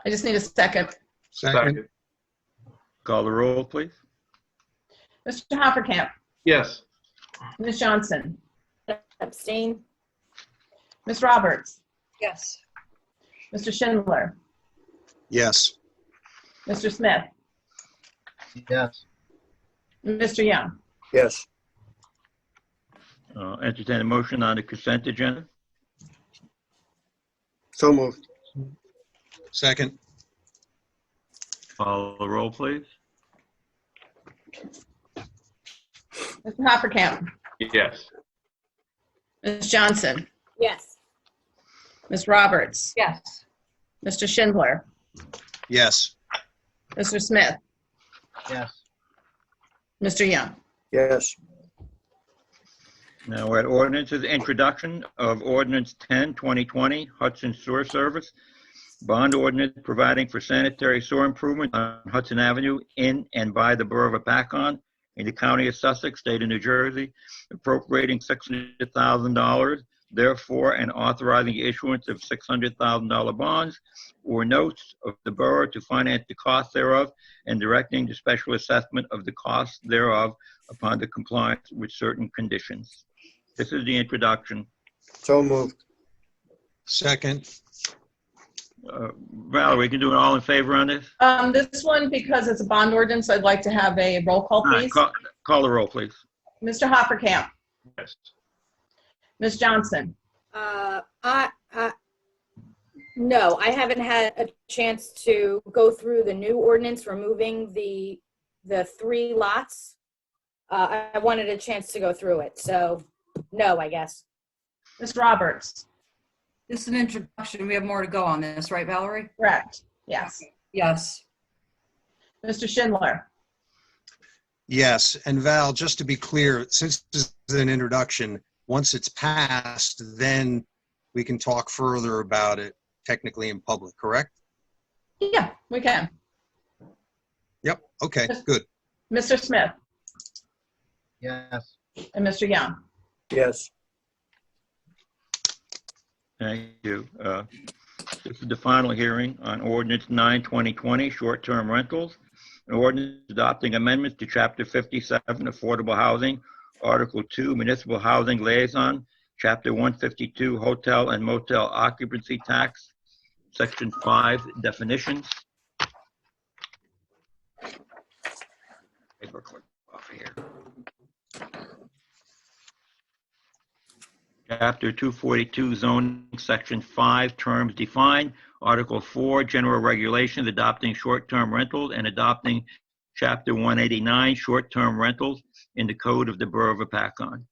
S15: I just need a second.
S5: Second.
S1: Call the roll, please.
S15: Mr. Hoppercamp,
S3: Yes.
S15: Ms. Johnson,
S4: Abstain?
S15: Ms. Roberts,
S2: Yes.
S15: Mr. Schindler,
S5: Yes.
S15: Mr. Smith,
S10: Yes.
S15: Mr. Young.
S6: Yes.
S1: Entertain a motion on the consent agenda.
S6: So moved.
S5: Second.
S1: Call the roll, please.
S15: Mr. Hoppercamp,
S3: Yes.
S15: Ms. Johnson,
S4: Yes.
S15: Ms. Roberts,
S2: Yes.
S15: Mr. Schindler,
S5: Yes.
S15: Mr. Smith,
S10: Yes.
S15: Mr. Young.
S6: Yes.
S1: Now we're at ordinances, introduction of ordinance 10, 2020, Hudson Sewer Service. Bond ordinance providing for sanitary sewer improvement on Hudson Avenue in and by the Borough of Paccon in the County of Sussex, State of New Jersey, appropriating $600,000, therefore, and authorizing the issuance of $600,000 bonds or notes of the borough to finance the cost thereof, and directing the special assessment of the cost thereof upon the compliance with certain conditions. This is the introduction.
S6: So moved.
S5: Second.
S1: Valerie, we can do it all in favor on this?
S15: This one, because it's a bond ordinance, I'd like to have a roll call,
S1: All right,
S15: please.
S1: call the roll, please.
S15: Mr. Hoppercamp,
S3: Yes.
S15: Ms. Johnson,
S4: No, I haven't had a chance to go through the new ordinance removing the 3 lots. I wanted a chance to go through it, so no, I guess.
S15: Ms. Roberts.
S2: This is an introduction. We have more to go on this, right, Valerie?
S15: Correct. Yes.
S2: Yes.
S15: Mr. Schindler.
S5: Yes, and Val, just to be clear, since this is an introduction, once it's passed, then we can talk further about it technically in public, correct?
S15: Yeah, we can.
S5: Yep, okay, good.
S15: Mr. Smith
S10: Yes.
S15: and Mr. Young.
S6: Yes.
S1: Thank you. This is the final hearing on ordinance 9/2020, short-term rentals. An ordinance adopting amendments to Chapter 57, Affordable Housing, Article 2, Municipal Housing Liaison, Chapter 152, Hotel and Motel Occupancy Tax, Section 5, Definitions. Paperclip off here. Chapter 242, Zoning, Section 5, Terms Defined, Article 4, General Regulations adopting short-term rentals and adopting Chapter 189, Short-Term Rentals in the Code of the Borough of Apacon.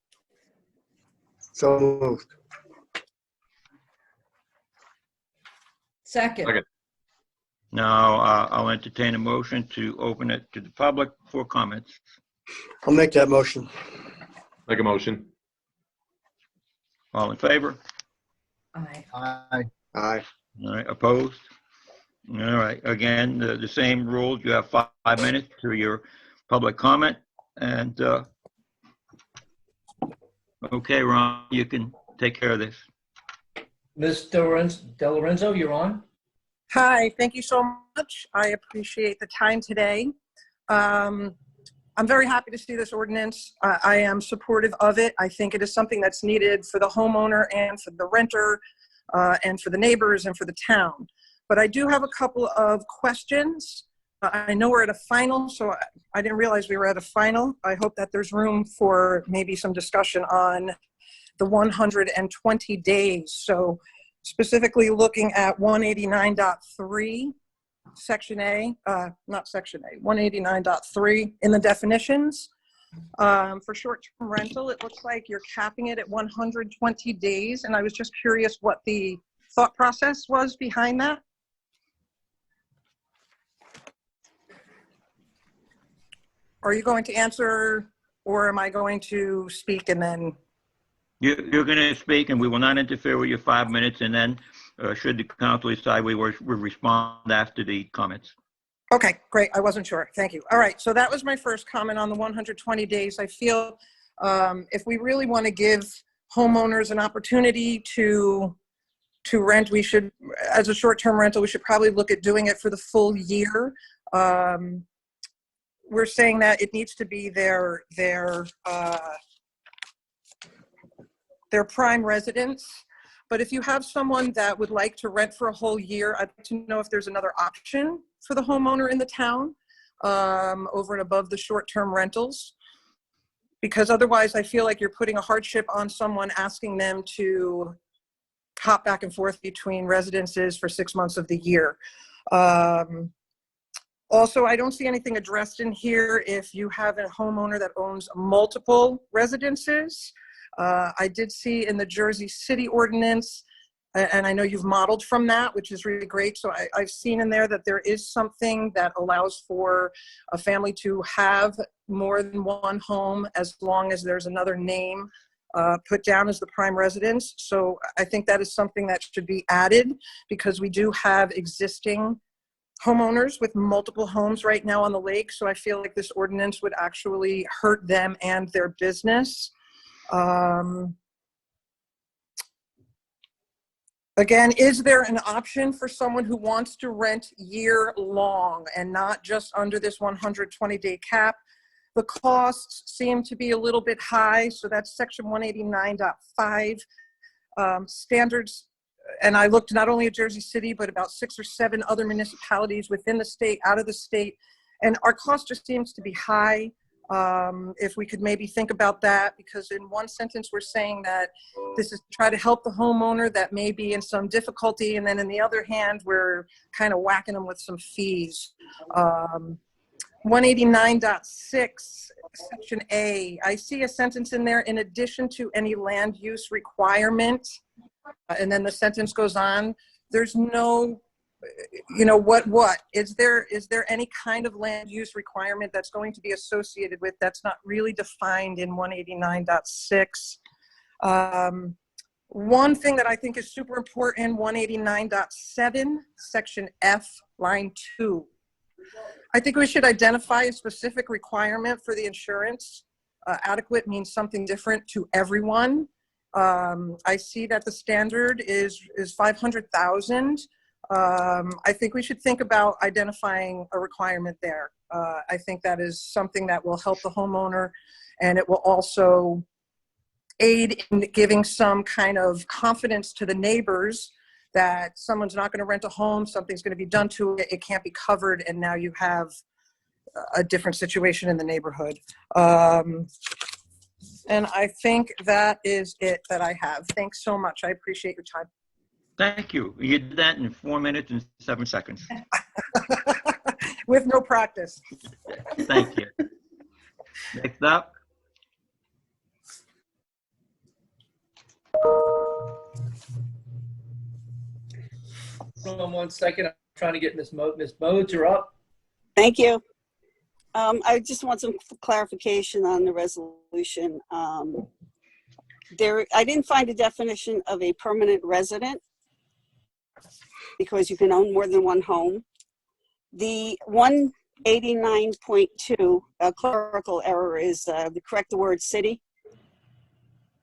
S6: So moved.
S2: Second.
S1: Now, I'll entertain a motion to open it to the public for comments.
S6: I'll make that motion.
S3: Make a motion.
S1: All in favor?
S2: Aye.
S10: Aye.
S6: Aye.
S1: All right, opposed? All right, again, the same rules. You have 5 minutes to your public comment. And, okay, Ron, you can take care of this.
S7: Ms. DeLorenzo, you're on.
S17: Hi, thank you so much. I appreciate the time today. I'm very happy to see this ordinance. I am supportive of it. I think it is something that's needed for the homeowner and for the renter and for the neighbors and for the town. But I do have a couple of questions. I know we're at a final, so I didn't realize we were at a final. I hope that there's room for maybe some discussion on the 120 days. So specifically looking at 189.3, Section A, not Section A, 189.3 in the definitions. For short-term rental, it looks like you're capping it at 120 days. And I was just curious what the thought process was behind that. Are you going to answer, or am I going to speak and then?
S1: You're going to speak, and we will not interfere with your 5 minutes, and then should the council decide, we will respond after the comments.
S17: Okay, great. I wasn't sure. Thank you. All right, so that was my first comment on the 120 days. I feel if we really want to give homeowners an opportunity to rent, we should, as a short-term rental, we should probably look at doing it for the full year. We're saying that it needs to be their prime residence. But if you have someone that would like to rent for a whole year, I'd like to know if there's another option for the homeowner in the town over and above the short-term rentals. Because otherwise I feel like you're putting a hardship on someone, asking them to hop back and forth between residences for 6 months of the year. Also, I don't see anything addressed in here if you have a homeowner that owns multiple residences. I did see in the Jersey City ordinance, and I know you've modeled from that, which is really great. So I've seen in there that there is something that allows for a family to have more than one home as long as there's another name put down as the prime residence. So I think that is something that should be added, because we do have existing homeowners with multiple homes right now on the lake. So I feel like this ordinance would actually hurt them and their business. Again, is there an option for someone who wants to rent year long and not just under this 120-day cap? The costs seem to be a little bit high, so that's section 189.5. Standards and I looked not only at Jersey City, but about 6 or 7 other municipalities within the state, out of the state, and our cost just seems to be high. If we could maybe think about that, because in one sentence we're saying that this is to try to help the homeowner that may be in some difficulty, and then in the other hand we're kind of whacking them with some fees. 189.6 section A, I see a sentence in there, in addition to any land use requirement, and then the sentence goes on. There's no, what is there any kind of land use requirement that's going to be associated with, that's not really defined in 189.6. One thing that I think is super important, 189.7 section F, line 2. I think we should identify a specific requirement for the insurance. Adequate means something different to everyone. I see that the standard is 500,000. I think we should think about identifying a requirement there. I think that is something that will help the homeowner, and it will also aid in giving some kind of confidence to the neighbors that someone's not going to rent a home, something's going to be done to it, it can't be covered, and now you have a different situation in the neighborhood. And I think that is it that I have. Thanks so much. I appreciate your time.
S1: Thank you. You did that in 4 minutes and 7 seconds.
S17: With no practice.
S1: Thank you. Next up.
S7: Hold on 1 second. I'm trying to get Ms. Modes. Ms. Modes, you're up.
S13: Thank you. I just want some clarification on the resolution. I didn't find a definition of a permanent resident because you can own more than one home. The 189.2 clerical error is correct the word city.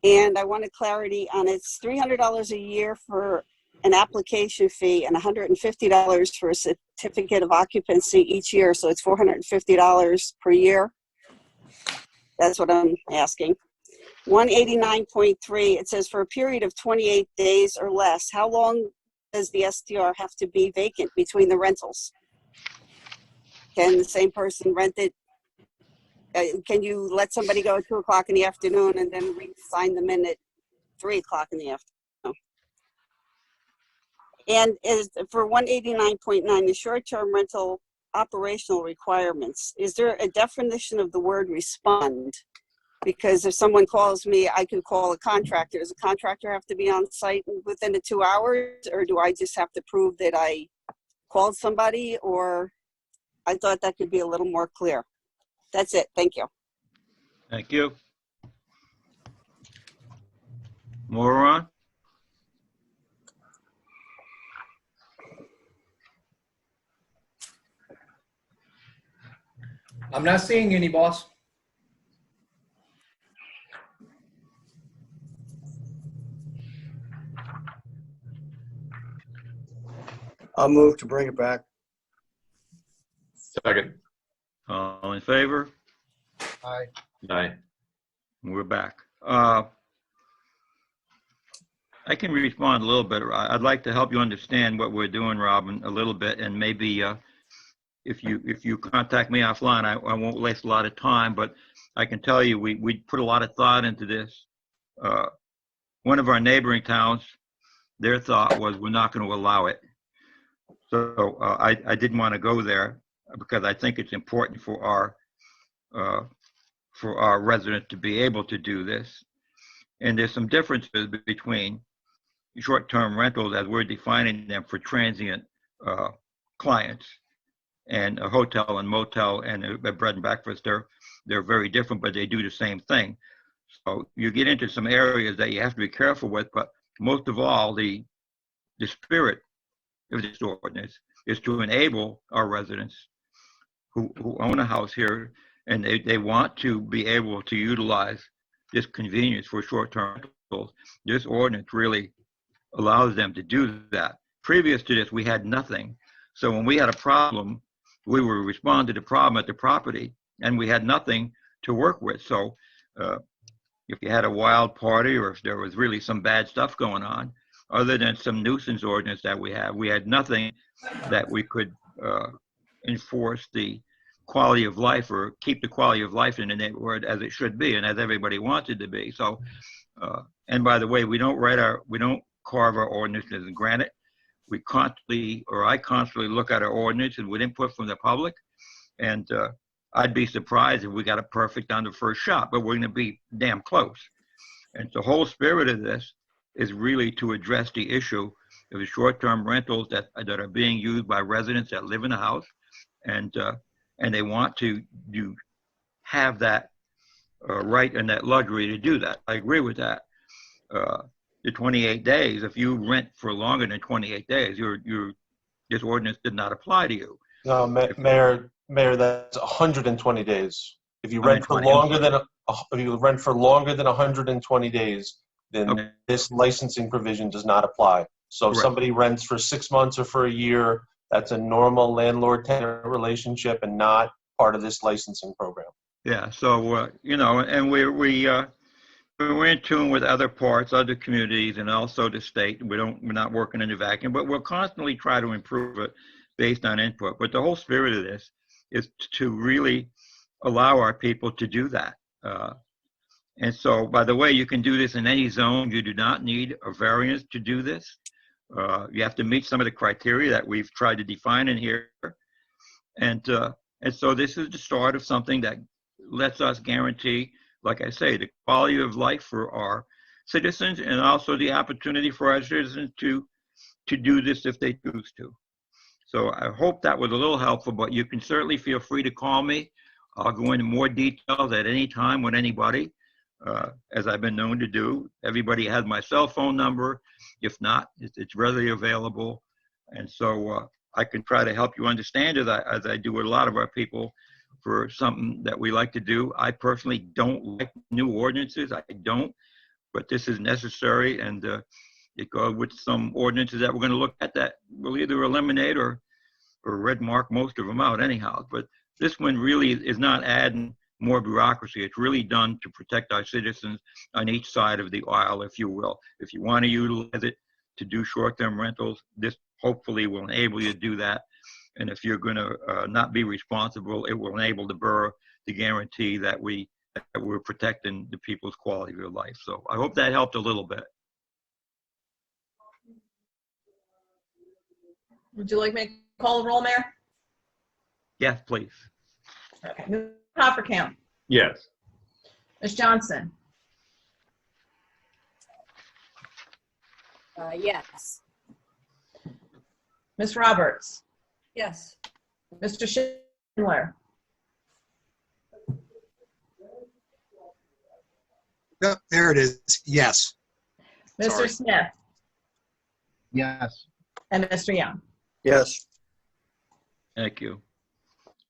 S13: And I wanted clarity on it's $300 a year for an application fee and $150 for a certificate of occupancy each year. So it's $450 per year. That's what I'm asking. 189.3, it says for a period of 28 days or less. How long does the STR have to be vacant between the rentals? Can the same person rent it? Can you let somebody go at 2 o'clock in the afternoon and then re-sign them in at 3 o'clock in the afternoon? And is for 189.9, the short-term rental operational requirements, is there a definition of the word respond? Because if someone calls me, I can call a contractor. Does a contractor have to be on site within the 2 hours, or do I just have to prove that I called somebody? Or I thought that could be a little more clear. That's it. Thank you.
S1: Thank you. Moron?
S7: I'm not seeing any, boss.
S6: I'll move to bring it back.
S3: Second.
S1: All in favor?
S10: Aye.
S3: Aye.
S1: We're back. I can respond a little bit. I'd like to help you understand what we're doing, Robin, a little bit, and maybe if you contact me offline, I won't waste a lot of time, but I can tell you we put a lot of thought into this. One of our neighboring towns, their thought was we're not going to allow it. So I didn't want to go there because I think it's important for our residents to be able to do this. And there's some differences between short-term rentals as we're defining them for transient clients, and a hotel and motel and a bread and breakfast. They're very different, but they do the same thing. So you get into some areas that you have to be careful with, but most of all, the spirit of this ordinance is to enable our residents who own a house here and they want to be able to utilize this convenience for short-term rentals. This ordinance really allows them to do that. Previous to this, we had nothing. So when we had a problem, we would respond to the problem at the property, and we had nothing to work with. So if you had a wild party or if there was really some bad stuff going on, other than some nuisance ordinance that we have. We had nothing that we could enforce the quality of life or keep the quality of life in the neighborhood as it should be and as everybody wants it to be. So, and by the way, we don't carve our ordinances in granite. We constantly, or I constantly look at our ordinances with input from the public. And I'd be surprised if we got it perfect on the first shot, but we're going to be damn close. And the whole spirit of this is really to address the issue of the short-term rentals that are being used by residents that live in a house, and they want to have that right and that luxury to do that. I agree with that. The 28 days, if you rent for longer than 28 days, this ordinance did not apply to you.
S8: No, Mayor, that's 120 days. If you rent for
S1: 120,
S8: longer than 120 days, then this licensing provision does not apply. So if somebody rents for 6 months or for a year, that's a normal landlord-tenant relationship and not part of this licensing program.
S1: Yeah, so, and we're in tune with other parts, other communities, and also the state. We're not working in a vacuum, but we'll constantly try to improve it based on input. But the whole spirit of this is to really allow our people to do that. And so, by the way, you can do this in any zone. You do not need a variance to do this. You have to meet some of the criteria that we've tried to define in here. And so this is the start of something that lets us guarantee, like I say, the quality of life for our citizens and also the opportunity for our citizens to do this if they choose to. So I hope that was a little helpful, but you can certainly feel free to call me. I'll go into more details at any time with anybody, as I've been known to do. Everybody has my cell phone number. If not, it's readily available. And so I can try to help you understand it as I do with a lot of our people for something that we like to do. I personally don't like new ordinances. I don't, but this is necessary, and it goes with some ordinances that we're going to look at that we'll either eliminate or red mark most of them out anyhow. But this one really is not adding more bureaucracy. It's really done to protect our citizens on each side of the aisle, if you will. If you want to utilize it to do short-term rentals, this hopefully will enable you to do that. And if you're going to not be responsible, it will enable the borough to guarantee that we're protecting the people's quality of life. So I hope that helped a little bit.
S15: Would you like me to call the roll, Mayor?
S1: Yes, please.
S15: Okay. Ms. Hoppercamp.
S3: Yes.
S15: Ms. Johnson.
S4: Yes.
S15: Ms. Roberts.
S2: Yes.
S15: Mr. Schindler.
S5: Yep, there it is. Yes.
S15: Mr.
S5: Sorry.
S15: Smith.
S10: Yes.
S15: And Mr. Young.
S6: Yes.
S1: Thank you.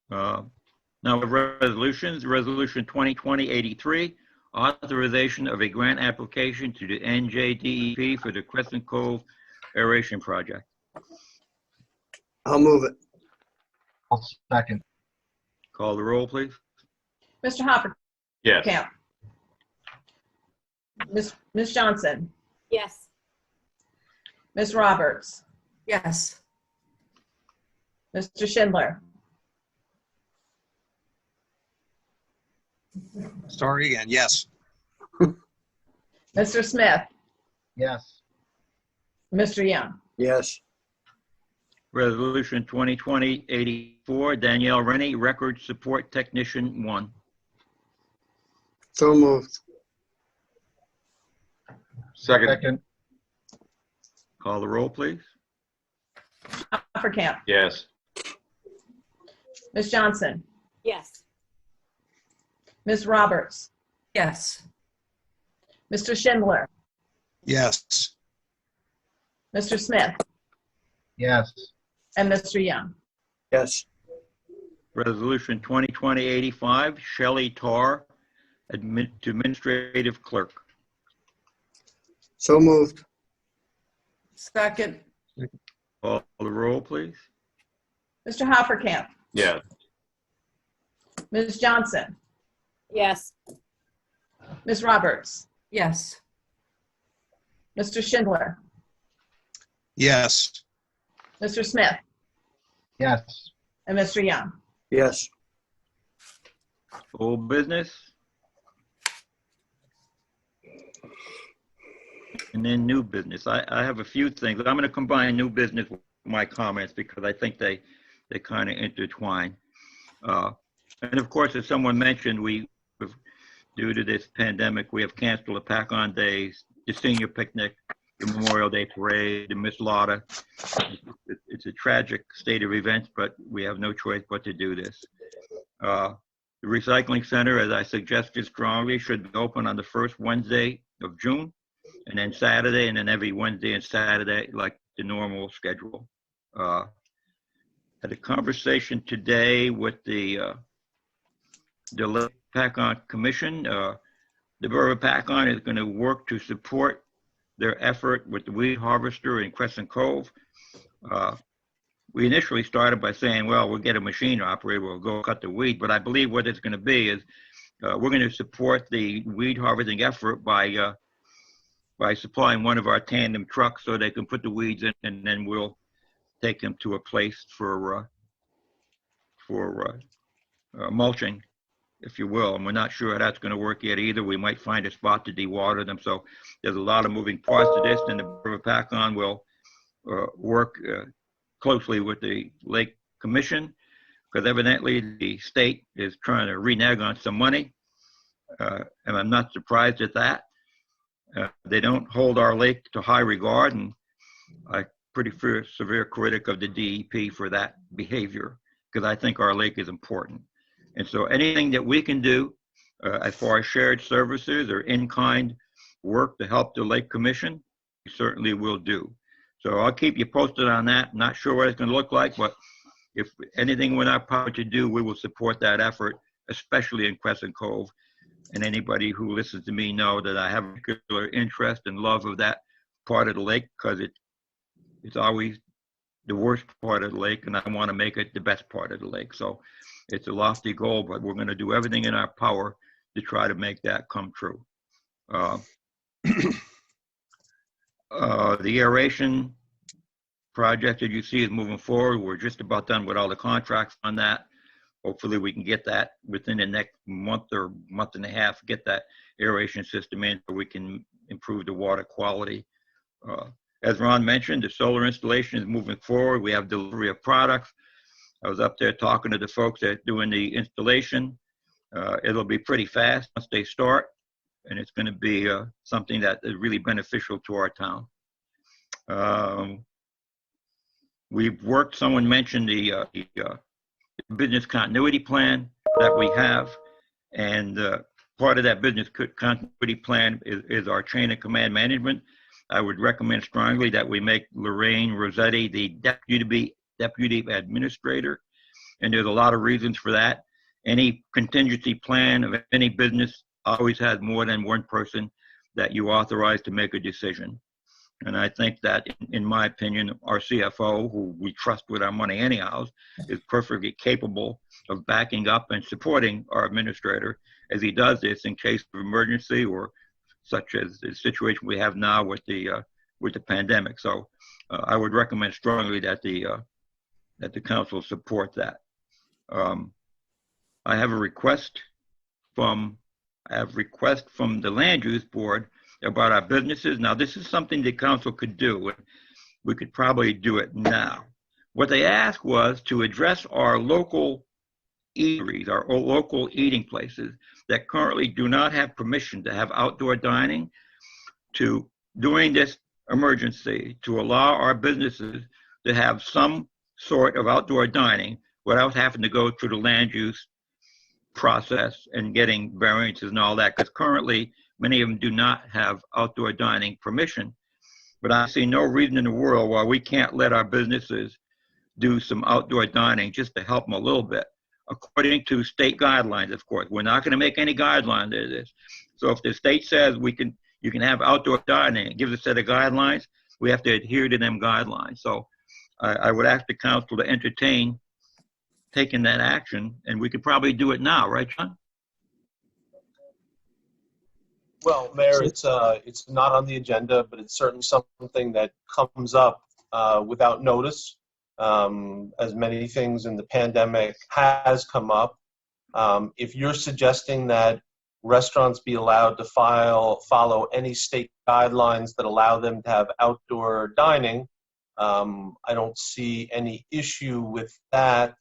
S1: Now, resolutions. Resolution 2020-83, authorization of a grant application to the NJDEP for the Crescent Cove aeration project.
S6: I'll move it.
S10: I'll second.
S1: Call the roll, please.
S15: Mr. Hoppercamp.
S3: Yes.
S15: Ms. Johnson.
S4: Yes.
S15: Ms. Roberts.
S2: Yes.
S15: Mr. Schindler.
S5: Sorry again. Yes.
S15: Mr. Smith.
S10: Yes.
S15: Mr. Young.
S6: Yes.
S1: Resolution 2020-84, Danielle Rennie, Record Support Technician 1.
S6: So moved.
S3: Second.
S1: Call the roll, please.
S15: Hoppercamp.
S3: Yes.
S15: Ms. Johnson.
S4: Yes.
S15: Ms. Roberts.
S2: Yes.
S15: Mr. Schindler.
S5: Yes.
S15: Mr. Smith.
S10: Yes.
S15: And Mr. Young.
S6: Yes.
S1: Resolution 2020-85, Shelley Tarr, Administrative Clerk.
S6: So moved.
S2: Second.
S1: Call the roll, please.
S15: Mr. Hoppercamp.
S3: Yes.
S15: Ms. Johnson.
S4: Yes.
S15: Ms. Roberts.
S2: Yes.
S15: Mr. Schindler.
S5: Yes.
S15: Mr. Smith,
S10: Yes.
S15: and Mr. Young.
S6: Yes.
S1: Old business. And then new business. I have a few things. I'm going to combine new business with my comments because I think they kind of intertwine. And of course, as someone mentioned, due to this pandemic, we have canceled the Pack-On Days, the senior picnic, the Memorial Day parade, the Miss Lotta. It's a tragic state of events, but we have no choice but to do this. The recycling center, as I suggested strongly, should be open on the first Wednesday of June, and then Saturday, and then every Wednesday and Saturday, like the normal schedule. Had a conversation today with the Pack-On Commission. The Borough of Pack-On is going to work to support their effort with the weed harvester in Crescent Cove. We initially started by saying, well, we'll get a machine operator, we'll go cut the weed, but I believe what it's going to be is we're going to support the weed harvesting effort by supplying one of our tandem trucks so they can put the weeds in, and then we'll take them to a place for mulching, if you will. And we're not sure how that's going to work yet either. We might find a spot to dewater them. So there's a lot of moving parts to this, and the Borough of Pack-On will work closely with the Lake Commission, because evidently the state is trying to renege on some money, and I'm not surprised at that. They don't hold our lake to high regard, and I'm pretty severe critic of the DEP for that behavior, because I think our lake is important. And so anything that we can do as far as shared services or in-kind work to help the Lake Commission, we certainly will do. So I'll keep you posted on that. Not sure what it's going to look like, but if anything we're not power to do, we will support that effort, especially in Crescent Cove. And anybody who listens to me know that I have a particular interest and love of that part of the lake, because it's always the worst part of the lake, and I want to make it the best part of the lake. So it's a lofty goal, but we're going to do everything in our power to try to make that come true. The aeration project that you see is moving forward. We're just about done with all the contracts on that. Hopefully we can get that within the next month or month and a half, get that aeration system in so we can improve the water quality. As Ron mentioned, the solar installation is moving forward. We have delivery of products. I was up there talking to the folks that are doing the installation. It'll be pretty fast once they start, and it's going to be something that is really beneficial to our town. We've worked, someone mentioned the business continuity plan that we have, and part of that business continuity plan is our chain of command management. I would recommend strongly that we make Lorraine Rossetti the deputy administrator, and there's a lot of reasons for that. Any contingency plan of any business always has more than one person that you authorize to make a decision. And I think that, in my opinion, our CFO, who we trust with our money anyhow, is perfectly capable of backing up and supporting our administrator as he does this in case of emergency, or such as the situation we have now with the pandemic. So I would recommend strongly that the council support that. I have a request from the land use board about our businesses. Now, this is something the council could do. We could probably do it now. What they asked was to address our local eateries, our local eating places that currently do not have permission to have outdoor dining, to, during this emergency, to allow our businesses to have some sort of outdoor dining without having to go through the land use process and getting variances and all that, because currently many of them do not have outdoor dining permission. But I see no reason in the world why we can't let our businesses do some outdoor dining just to help them a little bit, according to state guidelines, of course. We're not going to make any guidelines to this. So if the state says you can have outdoor dining, it gives a set of guidelines, we have to adhere to them guidelines. So I would ask the council to entertain taking that action, and we could probably do it now, right, John?
S8: Well, Mayor, it's not on the agenda, but it's certainly something that comes up without notice, as many things in the pandemic has come up. If you're suggesting that restaurants be allowed to follow any state guidelines that allow them to have outdoor dining, I don't see any issue with that.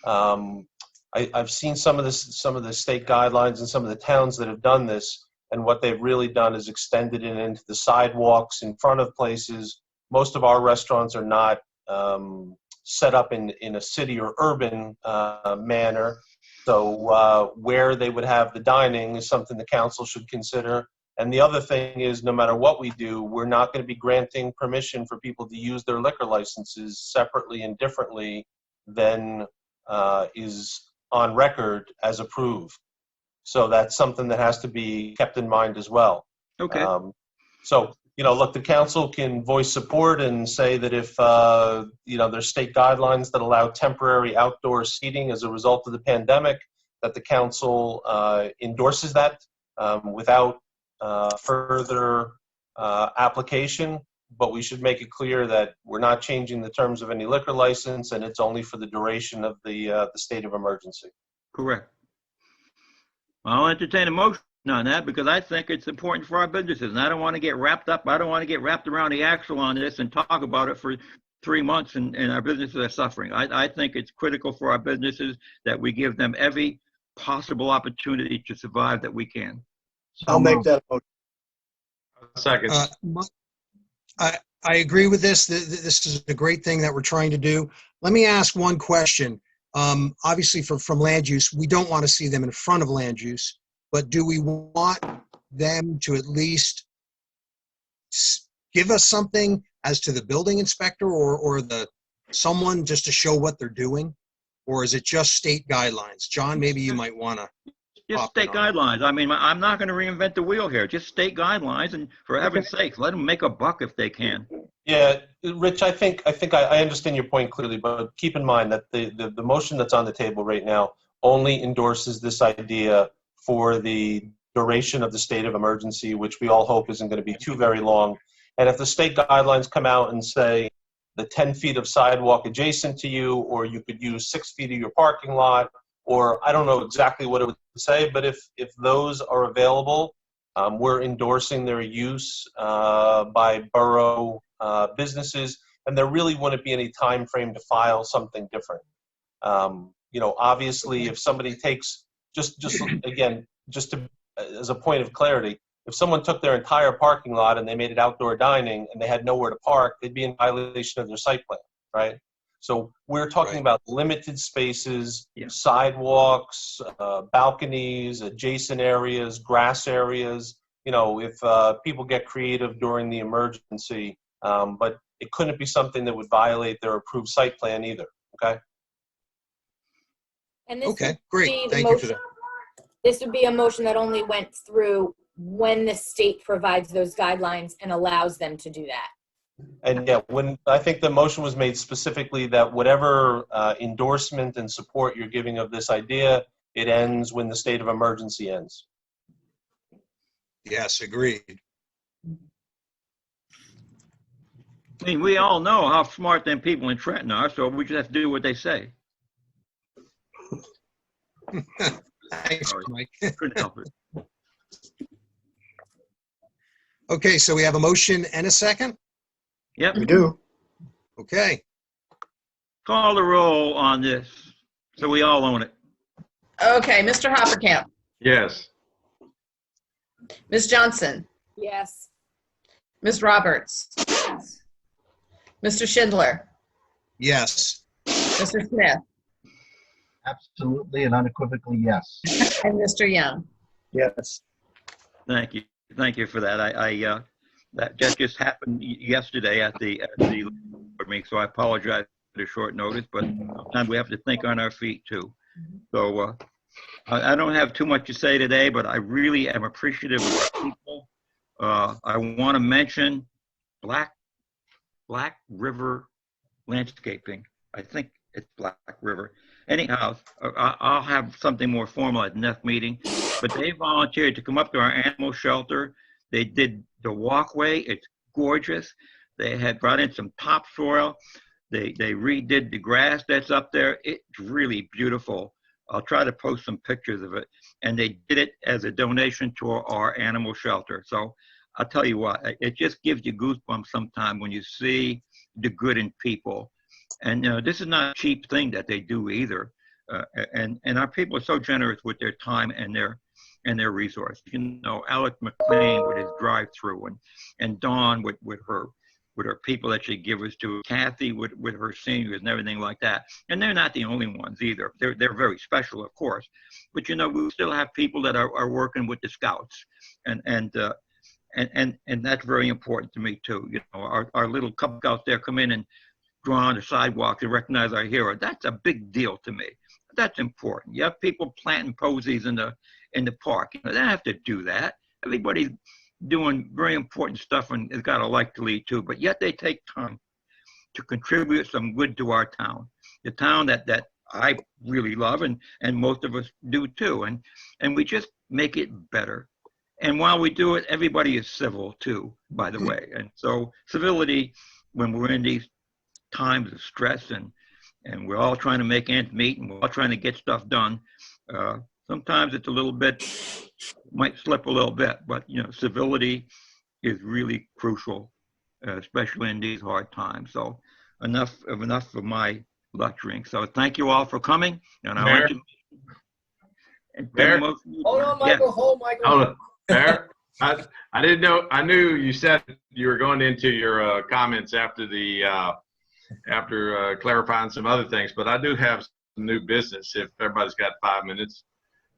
S8: I've seen some of the state guidelines and some of the towns that have done this, and what they've really done is extended it into the sidewalks in front of places. Most of our restaurants are not set up in a city or urban manner. So where they would have the dining is something the council should consider. And the other thing is, no matter what we do, we're not going to be granting permission for people to use their liquor licenses separately and differently than is on record as approved. So that's something that has to be kept in mind as well.
S1: Okay.
S8: So, look, the council can voice support and say that if, there's state guidelines that allow temporary outdoor seating as a result of the pandemic, that the council endorses that without further application. But we should make it clear that we're not changing the terms of any liquor license, and it's only for the duration of the state of emergency.
S1: Correct. I'll entertain a motion on that because I think it's important for our businesses, and I don't want to get wrapped around the axle on this and talk about it for 3 months and our businesses are suffering. I think it's critical for our businesses that we give them every possible opportunity to survive that we can.
S6: I'll make that motion.
S3: Second.
S5: I agree with this. This is a great thing that we're trying to do. Let me ask one question. Obviously, from land use, we don't want to see them in front of land use, but do we want them to at least give us something as to the building inspector or someone just to show what they're doing? Or is it just state guidelines? John, maybe you might want to.
S1: Just state guidelines. I mean, I'm not going to reinvent the wheel here. Just state guidelines, and for heaven's sake, let them make a buck if they can.
S8: Yeah, Rich, I think I understand your point clearly, but keep in mind that the motion that's on the table right now only endorses this idea for the duration of the state of emergency, which we all hope isn't going to be too very long. And if the state guidelines come out and say the 10 feet of sidewalk adjacent to you, or you could use 6 feet of your parking lot, or I don't know exactly what it would say, but if those are available, we're endorsing their use by borough businesses, and there really wouldn't be any time frame to file something different. Obviously, if somebody takes just as a point of clarity, if someone took their entire parking lot and they made it outdoor dining and they had nowhere to park, they'd be in violation of their site plan, right? So we're talking about limited spaces, sidewalks, balconies, adjacent areas, grass areas, if people get creative during the emergency, but it couldn't be something that would violate their approved site plan either, okay?
S4: And this
S5: Okay,
S4: would
S5: great.
S4: be the
S5: Thank you for
S4: motion-
S5: that.
S4: This would be a motion that only went through when the state provides those guidelines and allows them to do that.
S8: And yeah, when I think the motion was made specifically that whatever endorsement and support you're giving of this idea, it ends when the state of emergency ends.
S5: Yes, agreed.
S1: I mean, we all know how smart them people in Trenton are, so we just have to do what they say.
S5: Thanks, Mike.
S1: Couldn't help it.
S5: Okay, so we have a motion and a second?
S1: Yep.
S6: We do.
S5: Okay.
S1: Call the roll on this, so we all own it.
S15: Okay, Mr. Hoppercamp,
S3: Yes.
S15: Ms. Johnson,
S4: Yes.
S15: Ms. Roberts, Mr. Schindler,
S5: Yes.
S15: Mr. Smith,
S10: Absolutely and unequivocally yes.
S15: and Mr. Young.
S6: Yes.
S1: Thank you. Thank you for that. That just happened yesterday at the board meeting, so I apologize for the short notice, but sometimes we have to think on our feet too. So I don't have too much to say today, but I really am appreciative of our people. I want to mention Black River Landscaping. I think it's Black River. Anyhow, I'll have something more formal at the next meeting, but they volunteered to come up to our animal shelter. They did the walkway. It's gorgeous. They had brought in some topsoil. They redid the grass that's up there. It's really beautiful. I'll try to post some pictures of it. And they did it as a donation to our animal shelter. So I'll tell you what, it just gives you goosebumps sometime when you see the good in people. And this is not a cheap thing that they do either. And our people are so generous with their time and their resources. You know, Alex McLean with his drive-through, and Dawn with her people that she gives us to, Kathy with her seniors and everything like that. And they're not the only ones either. They're very special, of course. But you know, we still have people that are working with the Scouts, and that's very important to me too. You know, our little Cub Scouts there come in and draw on the sidewalk and recognize our hero. That's a big deal to me. That's important. You have people planting posies in the park. You know, they don't have to do that. Everybody's doing very important stuff and has got a life to lead too, but yet they take time to contribute some good to our town. The town that I really love, and most of us do too. And we just make it better. And while we do it, everybody is civil too, by the way. And so civility, when we're in these times of stress and we're all trying to make ends meet and we're all trying to get stuff done, sometimes it's a little bit, might slip a little bit, but you know, civility is really crucial, especially in these hard times. So enough of my lecturing. So thank you all for coming. And I want to.
S3: Mayor?
S7: Hold on, Michael.
S1: Yeah.
S7: Hold, Michael.
S3: Hold on. Mayor, I didn't know. I knew you said you were going into your comments after clarifying some other things, but I do have some new business. If everybody's got 5 minutes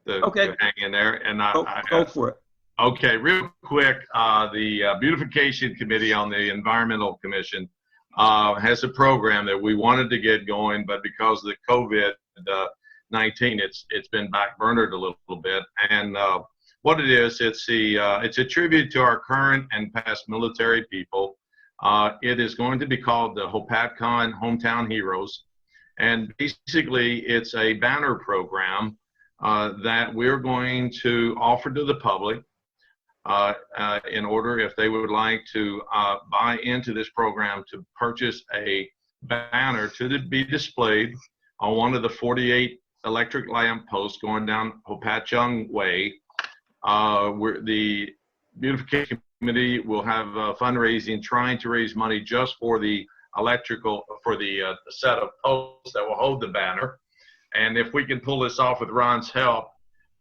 S3: to hang in there, and
S1: go for it.
S3: Okay, real quick. The Beautification Committee on the Environmental Commission has a program that we wanted to get going, but because of the COVID-19, it's been backburnered a little bit. And what it is, it's a tribute to our current and past military people. It is going to be called the Hopatcon Hometown Heroes, and basically it's a banner program that we're going to offer to the public in order, if they would like to buy into this program, to purchase a banner to be displayed on one of the 48 electric lamp posts going down Hopatchung Way. Where the Beautification Committee will have fundraising, trying to raise money just for the electrical, for the set of posts that will hold the banner. And if we can pull this off with Ron's help,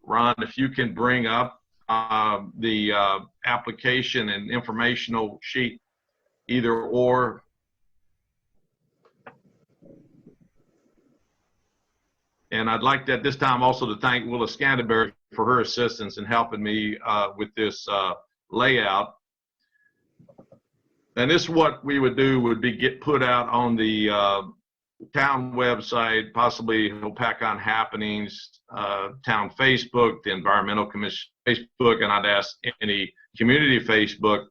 S3: Ron, if you can bring up the application and informational sheet, either or. And I'd like at this time also to thank Willa Scanterbury for her assistance in helping me with this layout. And this is what we would do, would be get put out on the town website, possibly Hopatcon Happenings, town Facebook, the Environmental Commission Facebook, and I'd ask any community Facebook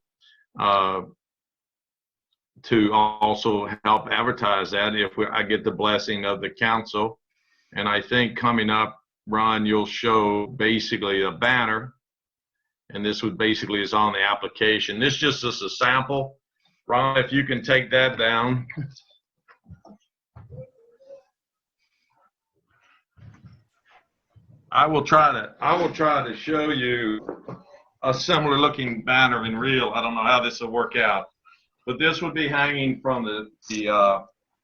S3: to also help advertise that if I get the blessing of the council. And I think coming up, Ron, you'll show basically a banner, and this would basically is on the application. This just is a sample. Ron, if you can take that down. I will try to show you a similar looking banner in real. I don't know how this will work out, but this would be hanging from the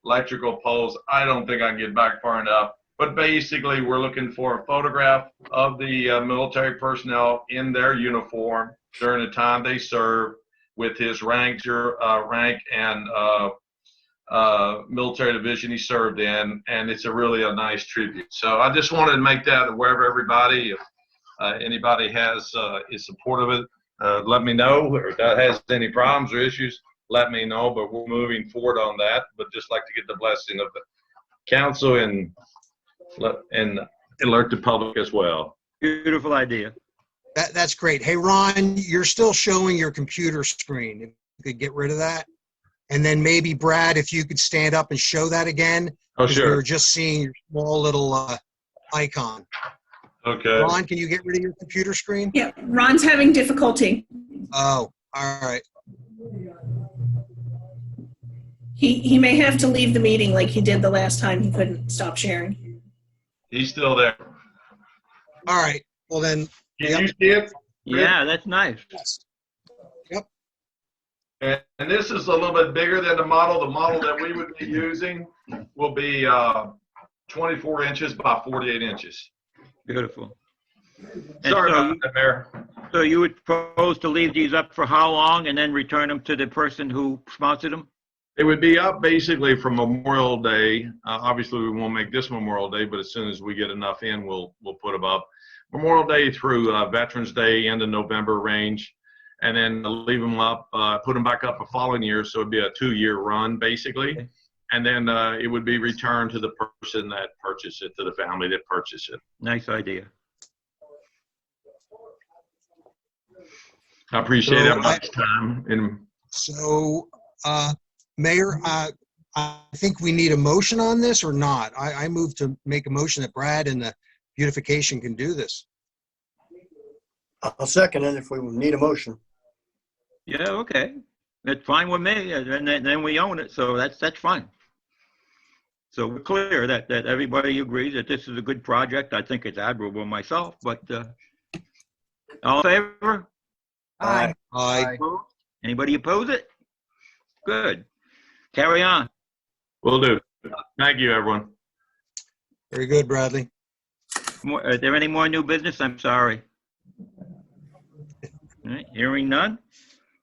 S3: electrical poles. I don't think I can get back far enough. But basically, we're looking for a photograph of the military personnel in their uniform during the time they serve, with his rank and military division he served in, and it's a nice tribute. So I just wanted to make that aware of everybody. If anybody is supportive of it, let me know, or that has any problems or issues, let me know. But we're moving forward on that. But just like to get the blessing of the council and alert the public as well.
S1: Beautiful idea.
S5: That's great. Hey, Ron, you're still showing your computer screen. If you could get rid of that. And then maybe, Brad, if you could stand up and show that again.
S3: Oh, sure.
S5: We were just seeing your small little icon.
S3: Okay.
S5: Ron, can you get rid of your computer screen?
S16: Yeah, Ron's having difficulty.
S5: Oh, all right.
S16: He may have to leave the meeting like he did the last time he couldn't stop sharing.
S3: He's still there.
S5: All right, well then.
S3: Can you see it?
S1: Yeah, that's nice.
S5: Yes.
S3: And this is a little bit bigger than the model. The model that we would be using will be 24 inches by 48 inches.
S1: Beautiful.
S3: Sorry
S1: so
S3: about that, Mayor.
S1: So you would propose to leave these up for how long and then return them to the person who sponsored them?
S3: It would be up basically from Memorial Day. Obviously, we won't make this Memorial Day, but as soon as we get enough in, we'll put them up. Memorial Day through Veterans Day, end of November range, and then leave them up, put them back up the following year. So it'd be a 2-year run basically.
S1: Okay.
S3: And then it would be returned to the person that purchased it, to the family that purchased it.
S1: Nice idea.
S3: I appreciate
S5: So
S3: everybody's time. And
S5: So, Mayor, I think we need a motion on this or not? I move to make a motion that Brad and the beautification can do this.
S6: I'll second it if we need a motion.
S1: Yeah, okay. That's fine with me, and then we own it, so that's fine. So we're clear that everybody agrees that this is a good project. I think it's admirable myself, but all in favor?
S2: Aye.
S5: Aye.
S1: Anybody oppose it? Good. Carry on.
S3: will do. Thank you, everyone.
S5: Very good, Bradley.
S1: Are there any more new business? I'm sorry. All right, hearing none.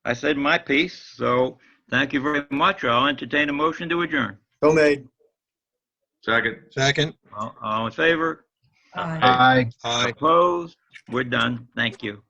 S1: I said my piece, so thank you very much. I'll entertain a motion to adjourn.
S6: So made.
S3: Second.
S5: Second.
S1: All in favor?
S2: Aye.
S10: Aye.
S5: Aye.
S1: Opposed? We're done. Thank you.